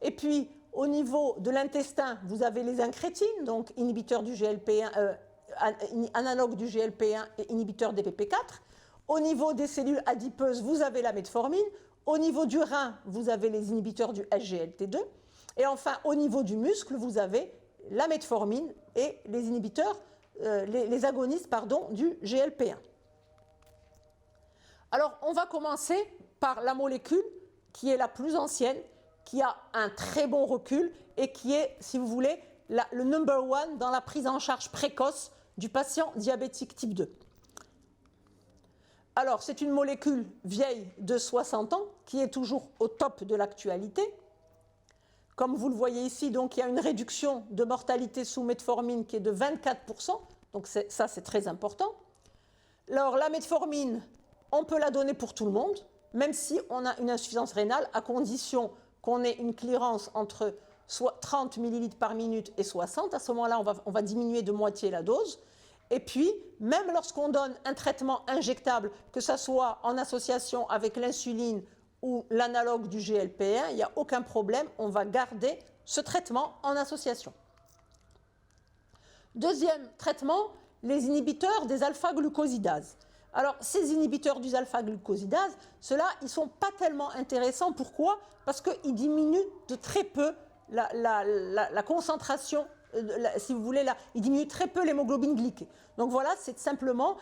Et puis, au niveau de l'intestin, vous avez les incrétines, donc inhibiteurs du GLP-1, analogues du GLP-1 et inhibiteurs DPP-4. Au niveau des cellules adipeuses, vous avez la metformine. Au niveau du rein, vous avez les inhibiteurs du SGLT2. Et enfin, au niveau du muscle, vous avez la metformine et les inhibiteurs, les agonistes pardon, du GLP1. Alors, on va commencer par la molécule qui est la plus ancienne, qui a un très bon recul et qui est, si vous voulez, le number one dans la prise en charge précoce du patient diabétique type 2. Alors, c'est une molécule vieille de 60 ans qui est toujours au top de l'actualité. Comme vous le voyez ici, donc, il y a une réduction de mortalité sous metformine qui est de 24%, donc ça c'est très important. Alors, la metformine, on peut la donner pour tout le monde, même si on a une insuffisance rénale, à condition qu'on ait une clearance entre 30 ml par minute et 60. À ce moment-là, on va diminuer de moitié la dose. Et puis, même lorsqu'on donne un traitement injectable, que ce soit en association avec l'insuline ou l'analogue du GLP1, il n'y a aucun problème, on va garder ce traitement en association. Deuxième traitement, les inhibiteurs des alpha-glucosidases. Alors, ces inhibiteurs du alpha-glucosidases, ceux-là, ils ne sont pas tellement intéressants. Pourquoi? Parce qu'ils diminuent de très peu la concentration, si vous voulez, ils diminuent très peu l'hémoglobine glyquée. Donc voilà, c'est simplement,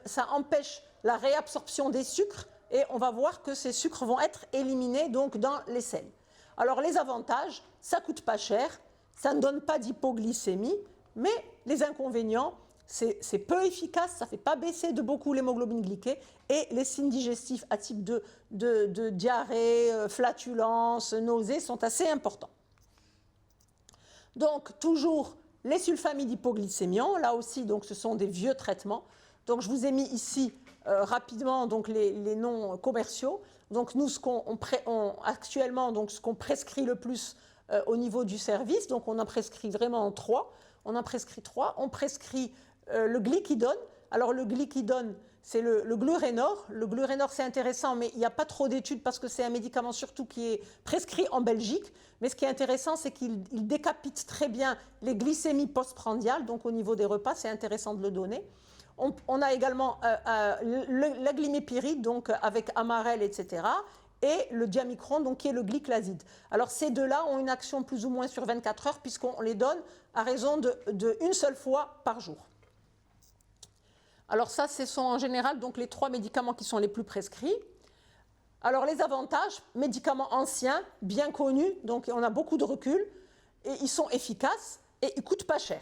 ça empêche la réabsorption des sucres et on va voir que ces sucres vont être éliminés donc, dans les selles. Alors les avantages, ça ne coûte pas cher, ça ne donne pas d'hypoglycémie, mais les inconvénients, c'est peu efficace, ça ne fait pas baisser de beaucoup l'hémoglobine glyquée et les signes digestifs à type de diarrhée, flatulence, nausées sont assez importants. Donc, toujours les sulfamides hypoglycémiants, là aussi, donc, ce sont des vieux traitements. Donc, je vous ai mis ici rapidement donc, les noms commerciaux. Donc, nous, actuellement, donc, ce qu'on prescrit le plus au niveau du service, donc on en prescrit vraiment 3. On en prescrit 3. On prescrit le glyquidone. Alors, le glyquidone, c'est le Glurenor. Le Glurenor, c'est intéressant, mais il n'y a pas trop d'études parce que c'est un médicament surtout qui est prescrit en Belgique. Mais ce qui est intéressant, c'est qu'il décapite très bien les glycémies postprandiales. Donc, au niveau des repas, c'est intéressant de le donner. On a également la glimépiride, donc avec Amarel, etc. Et le diamicron, donc, qui est le glyclaside. Alors, ces deux-là ont une action plus ou moins sur 24 heures puisqu'on les donne à raison de une seule fois par jour. Alors ça, ce sont en général donc, les 3 médicaments qui sont les plus prescrits. Alors les avantages, médicaments anciens, bien connus, donc on a beaucoup de recul, et ils sont efficaces et ils ne coûtent pas cher.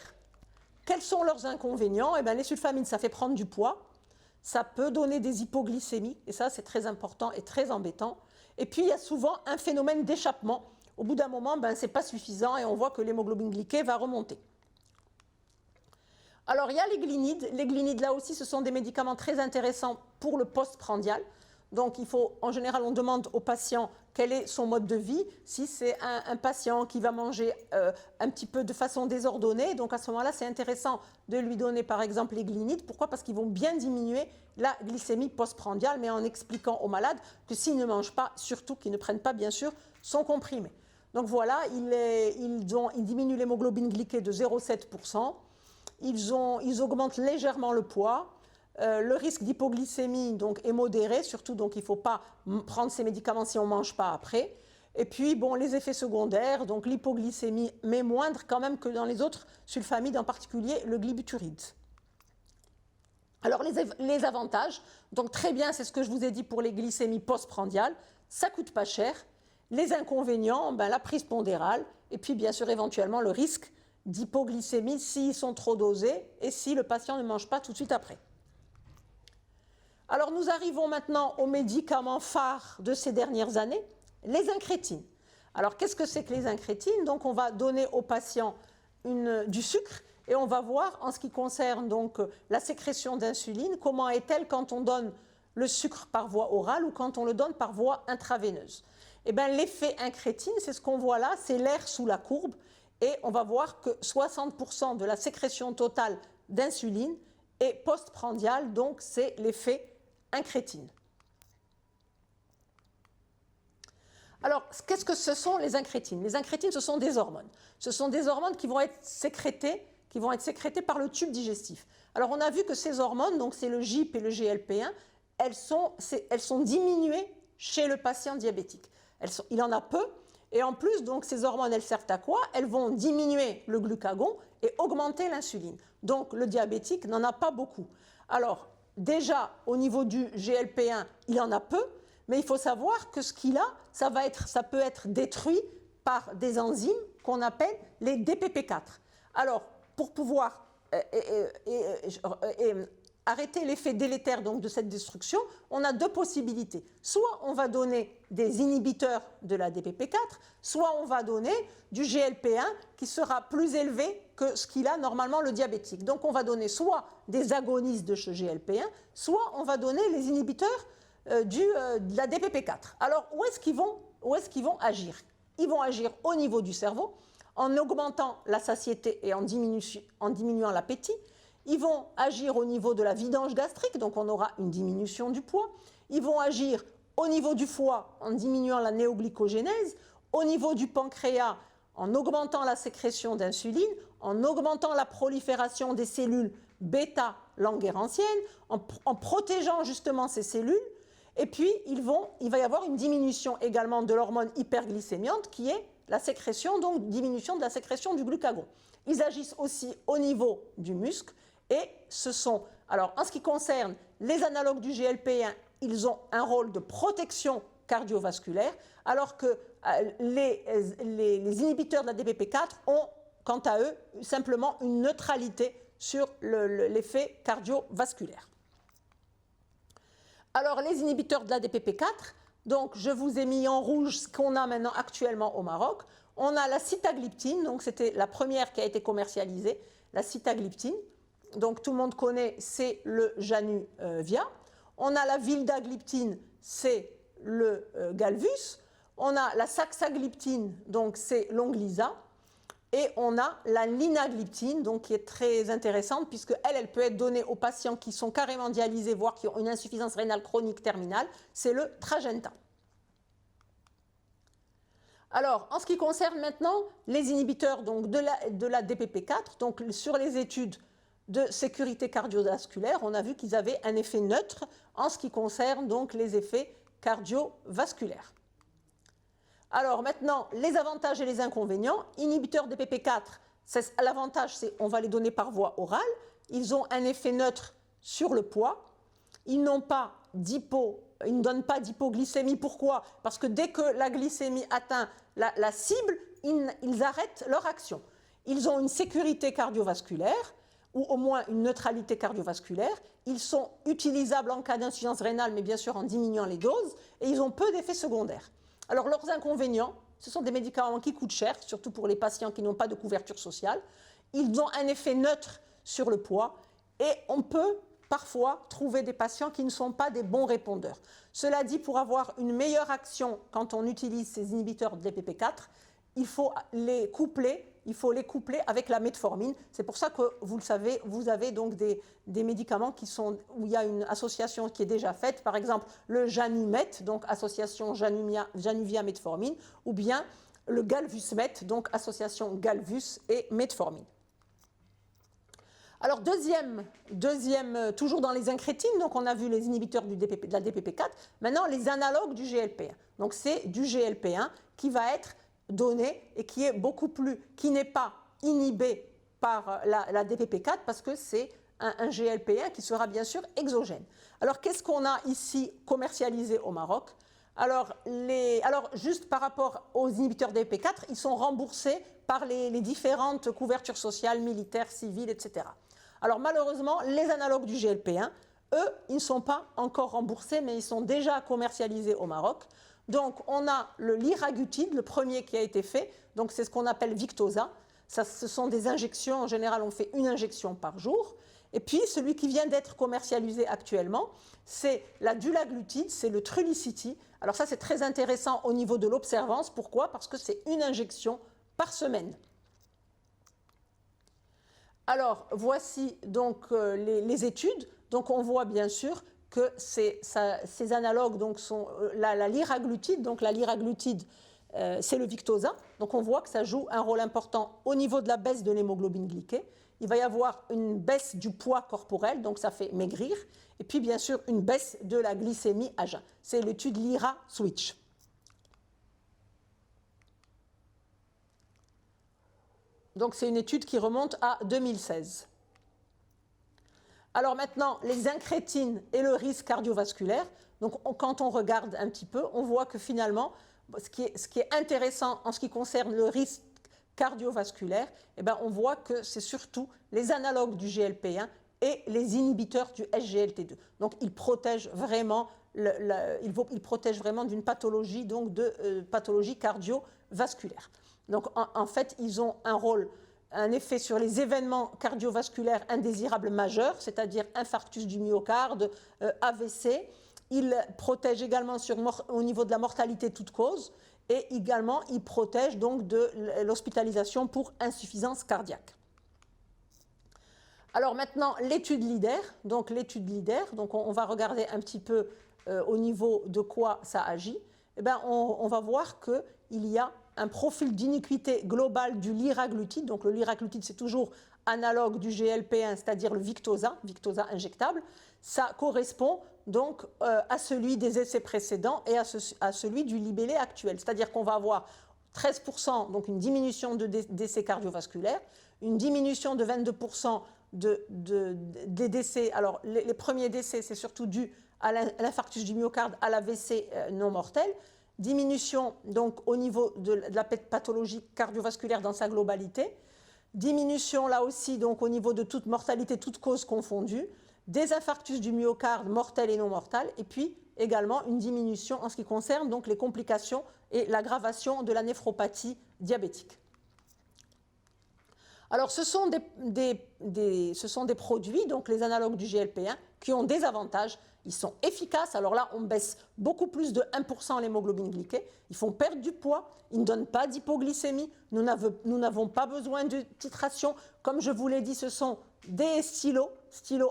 Quels sont leurs inconvénients? Eh bien, les sulfamines, ça fait prendre du poids, ça peut donner des hypoglycémies, et ça c'est très important et très embêtant. Et puis il y a souvent un phénomène d'échappement. Au bout d'un moment, ce n'est pas suffisant et on voit que l'hémoglobine glyquée va remonter. Alors, il y a les glinides. Les glinides, là aussi, ce sont des médicaments très intéressants pour le postprandial. Donc, en général, on demande au patient quel est son mode de vie. Si c'est un patient qui va manger un petit peu de façon désordonnée, donc à ce moment-là, c'est intéressant de lui donner, par exemple, les glinides. Pourquoi? Parce qu'ils vont bien diminuer la glycémie postprandiale, mais en expliquant aux malades que s'ils ne mangent pas, surtout qu'ils ne prennent pas, bien sûr, son comprimé. Donc voilà, ils diminuent l'hémoglobine glyquée de 0,7%. Ils augmentent légèrement le poids. Le risque d'hypoglycémie donc, est modéré, surtout donc il ne faut pas prendre ces médicaments si on ne mange pas après. Et puis bon, les effets secondaires, donc l'hypoglycémie, mais moindre quand même que dans les autres sulfamides, en particulier le glybuturide. Alors les avantages, donc très bien, c'est ce que je vous ai dit pour les glycémies postprandiales, ça ne coûte pas cher. Les inconvénients, la prise pondérale, et puis bien sûr éventuellement le risque d'hypoglycémie s'ils sont trop dosés et si le patient ne mange pas tout de suite après. Alors nous arrivons maintenant aux médicaments phares de ces dernières années, les incrétines. Alors qu'est-ce que c'est que les incrétines? Donc on va donner au patient du sucre et on va voir en ce qui concerne donc la sécrétion d'insuline, comment est-elle quand on donne le sucre par voie orale ou quand on le donne par voie intraveineuse. Eh bien l'effet incrétine, c'est ce qu'on voit là, c'est l'air sous la courbe. Et on va voir que 60% de la sécrétion totale d'insuline est postprandiale, donc c'est l'effet incrétine. Alors, qu'est-ce que ce sont les incrétines? Les incrétines, ce sont des hormones. Ce sont des hormones qui vont être sécrétées par le tube digestif. Alors, on a vu que ces hormones, donc c'est le GIP et le GLP1, elles sont diminuées chez le patient diabétique. Il en a peu. Et en plus, donc, ces hormones, elles servent à quoi? Elles vont diminuer le glucagon et augmenter l'insuline. Donc, le diabétique n'en a pas beaucoup. Alors, déjà, au niveau du GLP-1, il en a peu, mais il faut savoir que ce qu'il a, ça peut être détruit par des enzymes qu'on appelle les DPP4. Alors, pour pouvoir arrêter l'effet délétère donc, de cette destruction, on a deux possibilités. Soit on va donner des inhibiteurs de la DPP4, soit on va donner du GLP-1 qui sera plus élevé que ce qu'il a normalement le diabétique. Donc on va donner soit des agonistes de ce GLP-1, soit on va donner les inhibiteurs de la DPP4. Alors où est-ce qu'ils vont agir? Ils vont agir au niveau du cerveau, en augmentant la satiété et en diminuant l'appétit. Ils vont agir au niveau de la vidange gastrique, donc on aura une diminution du poids. Ils vont agir au niveau du foie en diminuant la néoglycogénèse, au niveau du pancréas en augmentant la sécrétion d'insuline, en augmentant la prolifération des cellules bêta-langerhansiennes, en protégeant justement ces cellules. Et puis, il va y avoir une diminution également de l'hormone hyperglycémiante qui est la sécrétion, donc diminution de la sécrétion du glucagon. Ils agissent aussi au niveau du muscle. Et alors en ce qui concerne les analogues du GLP-1, ils ont un rôle de protection cardiovasculaire, alors que les inhibiteurs de la DPP4 ont, quant à eux, simplement une neutralité sur l'effet cardiovasculaire. Alors les inhibiteurs de la DPP4, donc je vous ai mis en rouge ce qu'on a maintenant actuellement au Maroc. On a la sitagliptine, donc c'était la première qui a été commercialisée, la sitagliptine. Donc tout le monde connaît, c'est le Januvia. On a la vildagliptine, c'est le Galvus. On a la saxagliptine, donc c'est l'Onglisa. Et on a la linagliptine, donc qui est très intéressante puisqu'elle peut être donnée aux patients qui sont carrément dialysés, voire qui ont une insuffisance rénale chronique terminale. C'est le Trajenta. Alors, en ce qui concerne maintenant les inhibiteurs donc, de la DPP4, donc sur les études de sécurité cardiovasculaire, on a vu qu'ils avaient un effet neutre en ce qui concerne donc les effets cardiovasculaires. Alors maintenant, les avantages et les inconvénients. Inhibiteurs DPP4, l'avantage c'est qu'on va les donner par voie orale. Ils ont un effet neutre sur le poids. Ils ne donnent pas d'hypoglycémie. Pourquoi? Parce que dès que la glycémie atteint la cible, ils arrêtent leur action. Ils ont une sécurité cardiovasculaire, ou au moins une neutralité cardiovasculaire. Ils sont utilisables en cas d'insuffisance rénale, mais bien sûr en diminuant les doses, et ils ont peu d'effets secondaires. Alors leurs inconvénients, ce sont des médicaments qui coûtent cher, surtout pour les patients qui n'ont pas de couverture sociale. Ils ont un effet neutre sur le poids, et on peut parfois trouver des patients qui ne sont pas des bons répondeurs. Cela dit, pour avoir une meilleure action quand on utilise ces inhibiteurs de l'EPP4, il faut les coupler avec la metformine. C'est pour ça que, vous le savez, vous avez donc des médicaments où il y a une association qui est déjà faite, par exemple le Janumet, donc association Januvia-metformine, ou bien le Galvus-Met, donc association Galvus et metformine. Alors toujours dans les incrétines, donc on a vu les inhibiteurs de la DPP4, maintenant les analogues du GLP-1. Donc c'est du GLP-1 qui va être donné et qui n'est pas inhibé par la DPP4 parce que c'est un GLP-1 qui sera bien sûr exogène. Alors qu'est-ce qu'on a ici commercialisé au Maroc? Alors juste par rapport aux inhibiteurs DPP4, ils sont remboursés par les différentes couvertures sociales, militaires, civiles, etc. Alors malheureusement, les analogues du GLP-1, eux, ils ne sont pas encore remboursés, mais ils sont déjà commercialisés au Maroc. Donc on a le liraglutide, le premier qui a été fait, donc c'est ce qu'on appelle Victoza. Ce sont des injections, en général on fait une injection par jour. Et puis celui qui vient d'être commercialisé actuellement, c'est la dulaglutide, c'est le Trulicity. Alors ça c'est très intéressant au niveau de l'observance. Pourquoi? Parce que c'est une injection par semaine. Alors voici donc les études. Donc on voit bien sûr que ces analogues donc, sont la liraglutide. Donc la liraglutide, c'est le Victoza. Donc on voit que ça joue un rôle important au niveau de la baisse de l'hémoglobine glyquée. Il va y avoir une baisse du poids corporel, donc ça fait maigrir. Et puis bien sûr une baisse de la glycémie à jeun. C'est l'étude LIRA-Switch. Donc c'est une étude qui remonte à 2016. Alors maintenant, les incrétines et le risque cardiovasculaire. Donc quand on regarde un petit peu, on voit que finalement, ce qui est intéressant en ce qui concerne le risque cardiovasculaire, eh bien, on voit que c'est surtout les analogues du GLP-1 et les inhibiteurs du SGLT2. Donc ils protègent vraiment, ils protègent vraiment d'une pathologie, donc de pathologie cardiovasculaire. Donc en fait, ils ont un effet sur les événements cardiovasculaires indésirables majeurs, c'est-à-dire infarctus du myocarde, AVC. Ils protègent également au niveau de la mortalité toute cause et également ils protègent donc de l'hospitalisation pour insuffisance cardiaque. Alors maintenant, l'étude LIDER. Donc l'étude LIDER, donc on va regarder un petit peu au niveau de quoi ça agit. Eh bien, on va voir qu'il y a un profil d'iniquité globale du liraglutide. Donc le liraglutide, c'est toujours analogue du GLP-1, c'est-à-dire le Victoza injectable. Ça correspond donc à celui des essais précédents et à celui du libellé actuel. C'est-à-dire qu'on va avoir 13%, donc une diminution de décès cardiovasculaires, une diminution de 22% des décès. Alors les premiers décès, c'est surtout dû à l'infarctus du myocarde, à l'AVC non mortel. Diminution donc au niveau de la pathologie cardiovasculaire dans sa globalité. Diminution là aussi donc au niveau de toute mortalité, toute cause confondue. Des infarctus du myocarde mortels et non mortels. Et puis également une diminution en ce qui concerne donc les complications et l'aggravation de la néphropathie diabétique. Alors ce sont des produits, donc les analogues du GLP-1, qui ont des avantages. Ils sont efficaces. Alors là, on baisse beaucoup plus de 1% l'hémoglobine glyquée. Ils font perdre du poids. Ils ne donnent pas d'hypoglycémie. Nous n'avons pas besoin de titration. Comme je vous l'ai dit, ce sont des stylos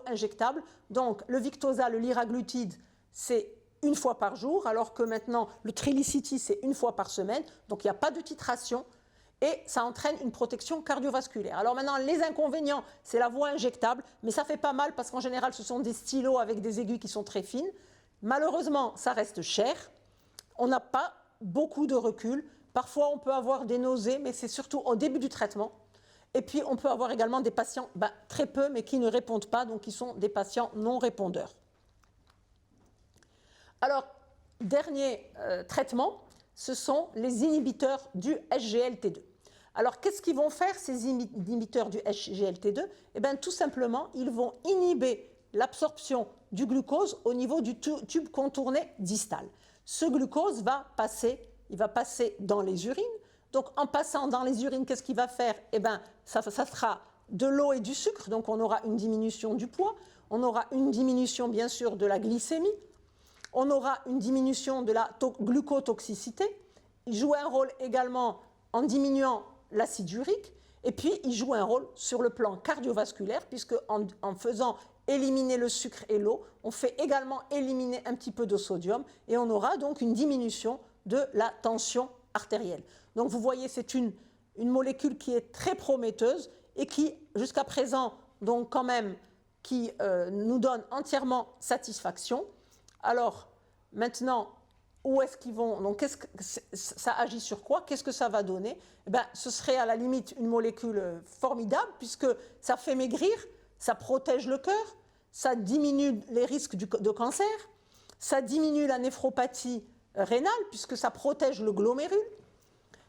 injectables. Donc le Victoza, le liraglutide, c'est une fois par jour, alors que maintenant le Trulicity, c'est une fois par semaine. Donc il n'y a pas de titration. Et ça entraîne une protection cardiovasculaire. Alors maintenant, les inconvénients, c'est la voie injectable, mais ça fait pas mal parce qu'en général, ce sont des stylos avec des aiguilles qui sont très fines. Malheureusement, ça reste cher. On n'a pas beaucoup de recul. Parfois, on peut avoir des nausées, mais c'est surtout au début du traitement. Et puis, on peut avoir également des patients, très peu, mais qui ne répondent pas, donc qui sont des patients non répondeurs. Alors, dernier traitement, ce sont les inhibiteurs du SGLT2. Alors, qu'est-ce qu'ils vont faire, ces inhibiteurs du SGLT2 ? Eh bien, tout simplement, ils vont inhiber l'absorption du glucose au niveau du tube contourné distal. Ce glucose va passer dans les urines. Donc, en passant dans les urines, qu'est-ce qu'il va faire ? Eh bien, ça fera de l'eau et du sucre. Donc, on aura une diminution du poids. On aura une diminution, bien sûr, de la glycémie. On aura une diminution de la glucotoxicité. Il joue un rôle également en diminuant l'acide urique. Et puis, il joue un rôle sur le plan cardiovasculaire, puisque en faisant éliminer le sucre et l'eau, on fait également éliminer un petit peu de sodium. Et on aura donc une diminution de la tension artérielle. Donc, vous voyez, c'est une molécule qui est très prometteuse et qui, jusqu'à présent, donc quand même, qui nous donne entièrement satisfaction. Alors, maintenant, où est-ce qu'ils vont ? Donc, ça agit sur quoi ? Qu'est-ce que ça va donner ? Eh bien, ce serait à la limite une molécule formidable, puisque ça fait maigrir, ça protège le cœur, ça diminue les risques de cancer, ça diminue la néphropathie rénale, puisque ça protège le glomérule,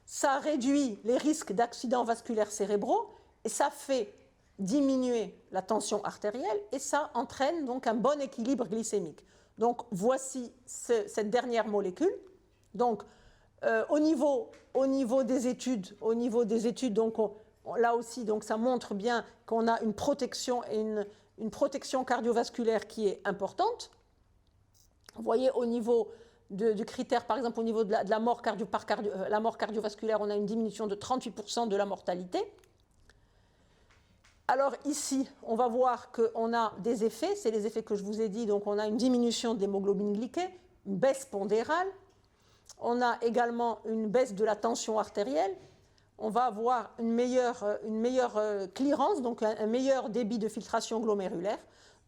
ça réduit les risques d'accidents vasculaires cérébraux, et ça fait diminuer la tension artérielle, et ça entraîne donc un bon équilibre glycémique. Donc, voici cette dernière molécule. Donc, au niveau des études, donc, là aussi, donc, ça montre bien qu'on a une protection et une protection cardiovasculaire qui est importante. Vous voyez, au niveau du critère, par exemple, au niveau de la mort cardiovasculaire, on a une diminution de 38% de la mortalité. Alors ici, on va voir qu'on a des effets, c'est les effets que je vous ai dit, donc on a une diminution de l'hémoglobine glyquée, une baisse pondérale, On a également une baisse de la tension artérielle. On va avoir une meilleure clearance, donc un meilleur débit de filtration glomérulaire.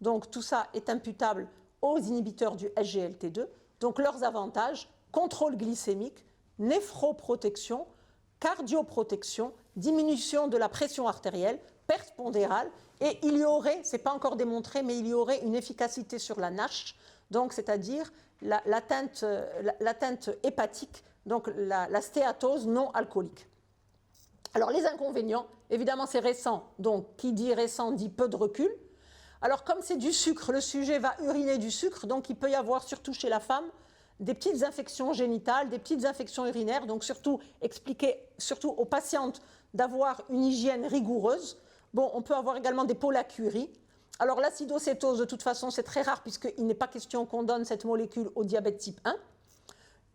Donc tout ça est imputable aux inhibiteurs du SGLT2. Donc leurs avantages, contrôle glycémique, néphroprotection, cardioprotection, diminution de la pression artérielle, perte pondérale, et il y aurait, ce n'est pas encore démontré, mais il y aurait une efficacité sur la NASH, donc c'est-à-dire l'atteinte hépatique, donc la stéatose non alcoolique. Alors les inconvénients, évidemment c'est récent, donc qui dit récent dit peu de recul. Alors comme c'est du sucre, le sujet va uriner du sucre, donc il peut y avoir, surtout chez la femme, des petites infections génitales, des petites infections urinaires, donc surtout expliquer surtout aux patientes d'avoir une hygiène rigoureuse. Bon, on peut avoir également des pollacuries. Alors l'acidocétose, de toute façon, c'est très rare puisqu'il n'est pas question qu'on donne cette molécule au diabète type 1.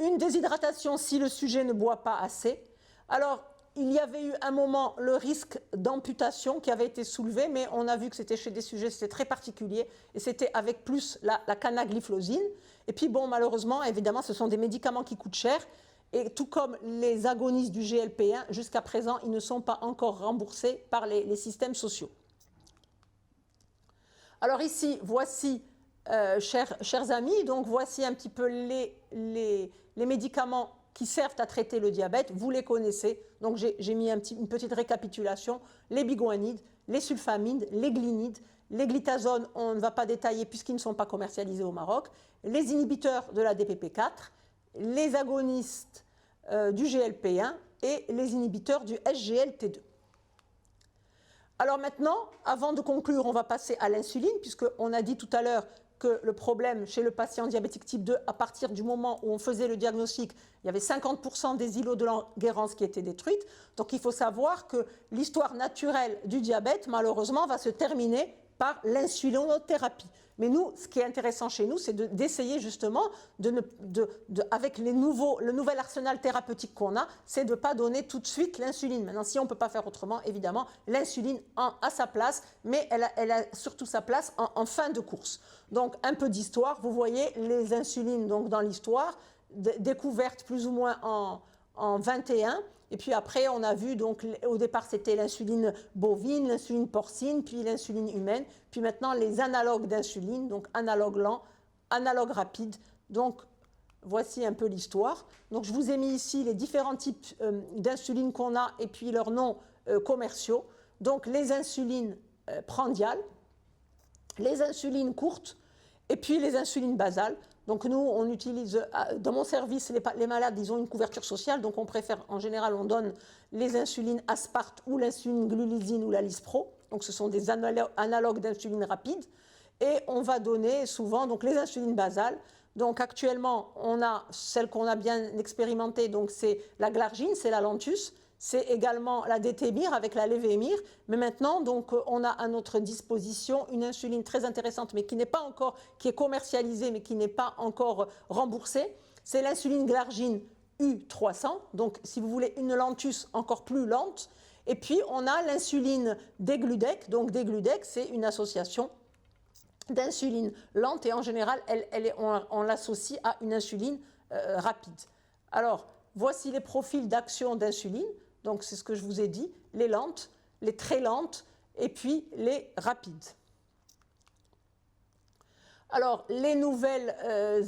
Une déshydratation si le sujet ne boit pas assez. Alors, il y avait eu un moment le risque d'amputation qui avait été soulevé, mais on a vu que c'était chez des sujets, c'était très particulier, et c'était avec plus la canagliflozine. Et puis bon, malheureusement, évidemment, ce sont des médicaments qui coûtent cher, et tout comme les agonistes du GLP-1, jusqu'à présent, ils ne sont pas encore remboursés par les systèmes sociaux. Alors ici, voici, chers amis, donc voici un petit peu les médicaments qui servent à traiter le diabète, vous les connaissez, donc j'ai mis une petite récapitulation, les biguanides, les sulfamides, les glinides, les glitazones, on ne va pas détailler puisqu'ils ne sont pas commercialisés au Maroc, les inhibiteurs de la DPP4, les agonistes du GLP-1 et les inhibiteurs du SGLT2. Alors maintenant, avant de conclure, on va passer à l'insuline, puisqu'on a dit tout à l'heure que le problème chez le patient diabétique type 2, à partir du moment où on faisait le diagnostic, il y avait 50% des îlots de Langerhans qui étaient détruites. Donc il faut savoir que l'histoire naturelle du diabète, malheureusement, va se terminer par l'insulinothérapie. Mais nous, ce qui est intéressant chez nous, c'est d'essayer justement, avec le nouvel arsenal thérapeutique qu'on a, c'est de ne pas donner tout de suite l'insuline. Maintenant, si on ne peut pas faire autrement, évidemment, l'insuline a sa place, mais elle a surtout sa place en fin de course. Donc, un peu d'histoire. Vous voyez les insulines donc, dans l'histoire, découvertes plus ou moins en 21. Et puis après, on a vu, donc, au départ, c'était l'insuline bovine, l'insuline porcine, puis l'insuline humaine, puis maintenant les analogues d'insuline, donc analogue lent, analogue rapide. Donc, voici un peu l'histoire. Donc, je vous ai mis ici les différents types d'insuline qu'on a et puis leurs noms commerciaux. Donc, les insulines prandiales, les insulines courtes et puis les insulines basales. Donc nous, on utilise, dans mon service, les malades, ils ont une couverture sociale, donc on préfère, en général, on donne les insulines Aspart ou l'insuline glulisine ou la Lispro. Donc ce sont des analogues d'insuline rapide. Et on va donner souvent donc, les insulines basales. Donc actuellement, on a celle qu'on a bien expérimentée, donc c'est la Glargine, c'est la Lantus. C'est également la Détémir avec la Lévémir. Mais maintenant, donc, on a à notre disposition une insuline très intéressante, mais qui n'est pas encore, qui est commercialisée, mais qui n'est pas encore remboursée. C'est l'insuline Glargine U300. Donc, si vous voulez, une Lantus encore plus lente. Et puis, on a l'insuline Degludec. Donc, Degludec, c'est une association d'insuline lente. Et en général, on l'associe à une insuline rapide. Alors, voici les profils d'action d'insuline. Donc, c'est ce que je vous ai dit, les lentes, les très lentes et puis les rapides. Alors, les nouvelles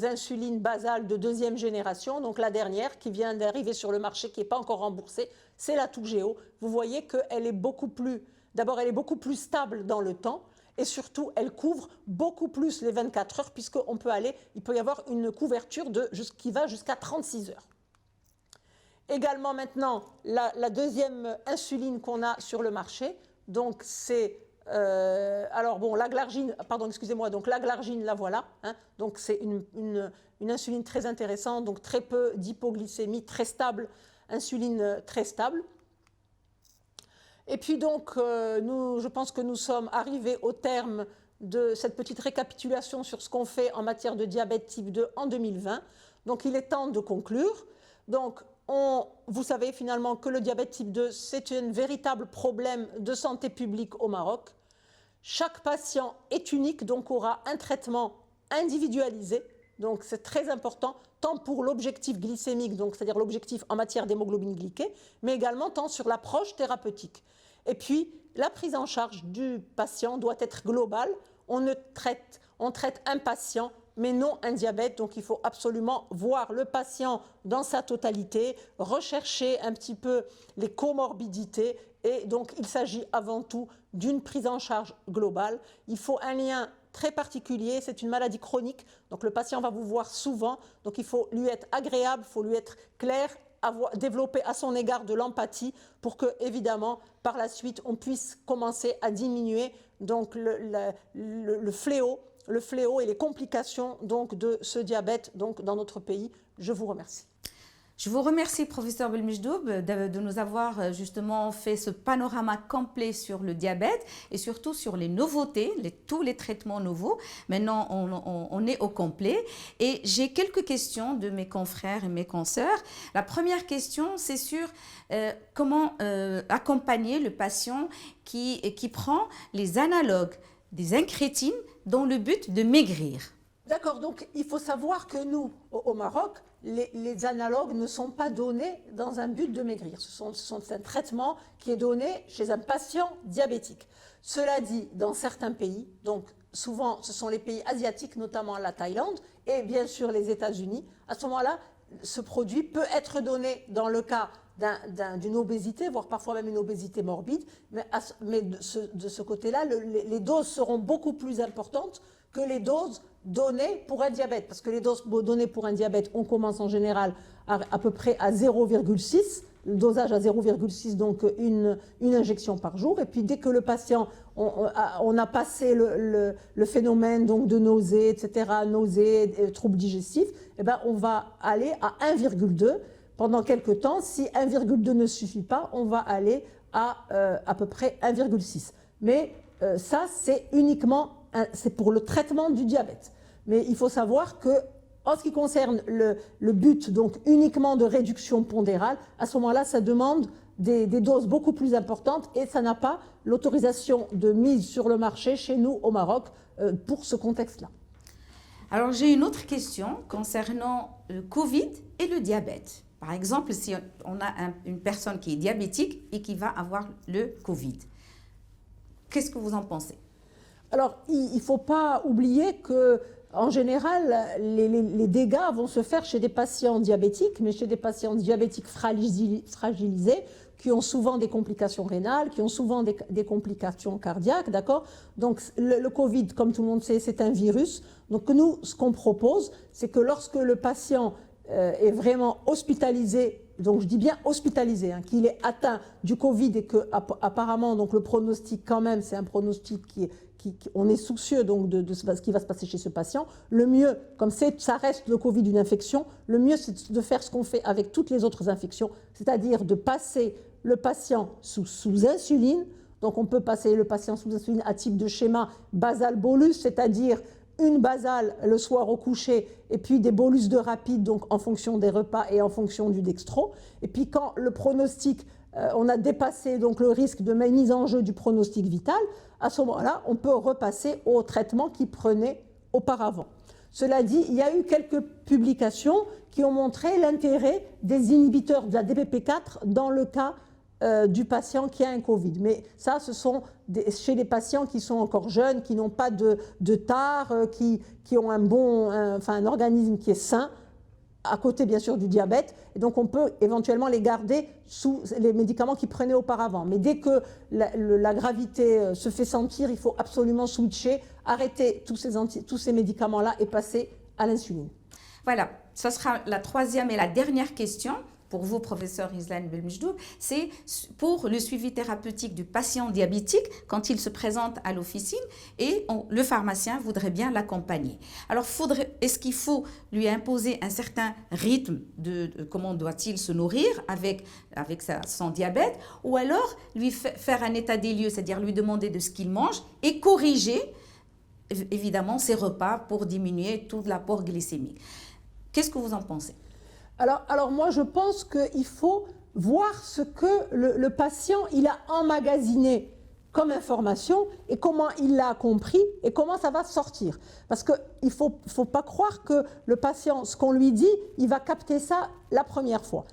insulines basales de deuxième génération, donc la dernière qui vient d'arriver sur le marché, qui n'est pas encore remboursée, c'est la Toujeo. Vous voyez qu'elle est beaucoup plus, d'abord, elle est beaucoup plus stable dans le temps et surtout, elle couvre beaucoup plus les 24 heures puisqu'on peut il peut y avoir une couverture qui va jusqu'à 36 heures. Également maintenant, la deuxième insuline qu'on a sur le marché, donc c'est, alors bon, la Glargine, pardon, excusez-moi, donc la Glargine, la voilà, hein, donc c'est une insuline très intéressante, donc très peu d'hypoglycémie, très stable, insuline très stable. Et puis donc, je pense que nous sommes arrivés au terme de cette petite récapitulation sur ce qu'on fait en matière de diabète type 2 en 2020. Donc il est temps de conclure. Donc, vous savez finalement que le diabète type 2, c'est un véritable problème de santé publique au Maroc. Chaque patient est unique, donc aura un traitement individualisé. Donc c'est très important, tant pour l'objectif glycémique, donc c'est-à-dire l'objectif en matière d'hémoglobine glyquée, mais également tant sur l'approche thérapeutique. Et puis, la prise en charge du patient doit être globale. On traite un patient, mais non un diabète. Donc il faut absolument voir le patient dans sa totalité, rechercher un petit peu les comorbidités. Et donc il s'agit avant tout d'une prise en charge globale. Il faut un lien très particulier, c'est une maladie chronique, donc le patient va vous voir souvent, donc il faut lui être agréable, il faut lui être clair, développer à son égard de l'empathie pour que, évidemment, par la suite, on puisse commencer à diminuer donc, le fléau et les complications donc, de ce diabète donc, dans notre pays. Je vous remercie. Je vous remercie, professeur Belmejdoub, de nous avoir justement fait ce panorama complet sur le diabète et surtout sur les nouveautés, tous les traitements nouveaux. Maintenant, on est au complet. Et j'ai quelques questions de mes confrères et mes consoeurs. La première question, c'est sur comment accompagner le patient qui prend les analogues des incrétines dans le but de maigrir. D'accord, donc il faut savoir que nous, au Maroc, les analogues ne sont pas donnés dans un but de maigrir. Ce sont un traitement qui est donné chez un patient diabétique. Cela dit, dans certains pays, donc souvent ce sont les pays asiatiques, notamment la Thaïlande et bien sûr les États-Unis, à ce moment-là, ce produit peut être donné dans le cas d'une obésité, voire parfois même une obésité morbide, mais de ce côté-là, les doses seront beaucoup plus importantes que les doses données pour un diabète. Parce que les doses données pour un diabète, on commence en général à peu près à 0,6, le dosage à 0,6, donc une injection par jour. Et puis dès que le patient, on a passé le phénomène donc, de nausée, etc., nausée, troubles digestifs, eh ben, on va aller à 1,2 pendant quelques temps. Si 1,2 ne suffit pas, on va aller à peu près 1,6. Mais ça, c'est uniquement c'est pour le traitement du diabète. Mais il faut savoir que, en ce qui concerne le but donc uniquement de réduction pondérale, à ce moment-là, ça demande des doses beaucoup plus importantes et ça n'a pas l'autorisation de mise sur le marché chez nous au Maroc pour ce contexte-là. Alors j'ai une autre question concernant le Covid et le diabète. Par exemple, si on a une personne qui est diabétique et qui va avoir le Covid, qu'est-ce que vous en pensez ? Alors, il ne faut pas oublier que, en général, les dégâts vont se faire chez des patients diabétiques, mais chez des patients diabétiques fragilisés, qui ont souvent des complications rénales, qui ont souvent des complications cardiaques, d'accord ? Donc, le Covid, comme tout le monde sait, c'est un virus. Donc, nous, ce qu'on propose, c'est que lorsque le patient est vraiment hospitalisé, donc je dis bien hospitalisé, hein, qu'il est atteint du Covid et que apparemment donc le pronostic quand même, c'est un pronostic on est soucieux donc de ce qui va se passer chez ce patient. Le mieux, comme ça reste le Covid une infection, le mieux c'est de faire ce qu'on fait avec toutes les autres infections, c'est-à-dire de passer le patient sous insuline. Donc on peut passer le patient sous insuline à type de schéma basal-bolus, c'est-à-dire une basale le soir au coucher et puis des bolus de rapide donc en fonction des repas et en fonction du dextro. Et puis quand le pronostic, on a dépassé donc le risque de mise en jeu du pronostic vital, à ce moment-là, on peut repasser au traitement qu'il prenait auparavant. Cela dit, il y a eu quelques publications qui ont montré l'intérêt des inhibiteurs de la DPP4 dans le cas du patient qui a un Covid. Mais ça, ce sont chez les patients qui sont encore jeunes, qui n'ont pas de tare, qui ont un organisme qui est sain, à côté bien sûr du diabète, et donc on peut éventuellement les garder sous les médicaments qu'ils prenaient auparavant. Mais dès que la gravité se fait sentir, il faut absolument switcher, arrêter tous ces médicaments-là et passer à l'insuline. Voilà, ce sera la troisième et la dernière question pour vous, professeur Islane Belmejdoub, c'est pour le suivi thérapeutique du patient diabétique quand il se présente à l'officine et le pharmacien voudrait bien l'accompagner. Alors, est-ce qu'il faut lui imposer un certain rythme de comment doit-il se nourrir avec son diabète, ou alors lui faire un état des lieux, c'est-à-dire lui demander de ce qu'il mange et corriger évidemment ses repas pour diminuer tout l'apport glycémique. Qu'est-ce que vous en pensez ? Alors moi, je pense qu'il faut voir ce que le patient il a emmagasiné comme information et comment il l'a compris et comment ça va sortir. Parce qu'il ne faut pas croire que le patient, ce qu'on lui dit, il va capter ça la première fois.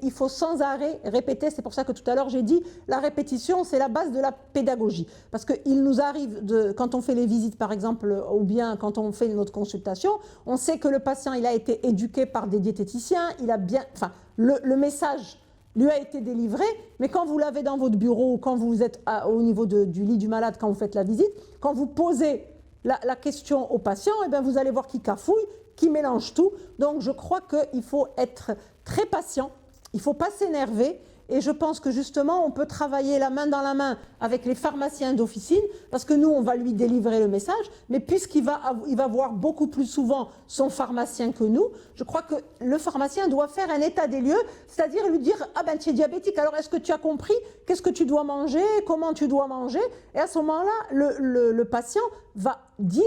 Il faut sans arrêt répéter. C'est pour ça que tout à l'heure j'ai dit la répétition, c'est la base de la pédagogie. Parce qu'il nous arrive, quand on fait les visites par exemple, ou bien quand on fait notre consultation, on sait que le patient il a été éduqué par des diététiciens, il a bien, enfin, le message lui a été délivré, mais quand vous l'avez dans votre bureau, ou quand vous êtes au niveau du lit du malade, quand vous faites la visite, quand vous posez la question au patient, eh bien vous allez voir qu'il cafouille, qu'il mélange tout. Donc je crois qu'il faut être très patient, il ne faut pas s'énerver. Et je pense que justement, on peut travailler la main dans la main avec les pharmaciens d'officine, parce que nous, on va lui délivrer le message, mais puisqu'il va voir beaucoup plus souvent son pharmacien que nous, je crois que le pharmacien doit faire un état des lieux, c'est-à-dire lui dire « Ah ben, tu es diabétique, alors est-ce que tu as compris qu'est-ce que tu dois manger, comment tu dois manger ?» Et à ce moment-là, le patient va dire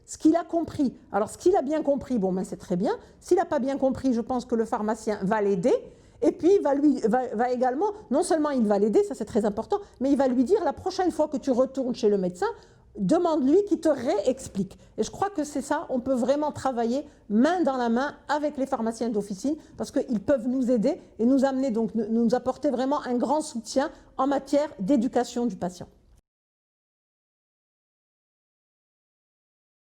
ce qu'il a compris. Alors, ce qu'il a bien compris, bon, ben, c'est très bien. S'il n'a pas bien compris, je pense que le pharmacien va l'aider. Et puis, il va également, non seulement il va l'aider, ça c'est très important, mais il va lui dire la prochaine fois que tu retournes chez le médecin, demande-lui qu'il te réexplique. Et je crois que c'est ça, on peut vraiment travailler main dans la main avec les pharmaciens d'officine parce qu'ils peuvent nous aider et nous amener, donc nous apporter vraiment un grand soutien en matière d'éducation du patient.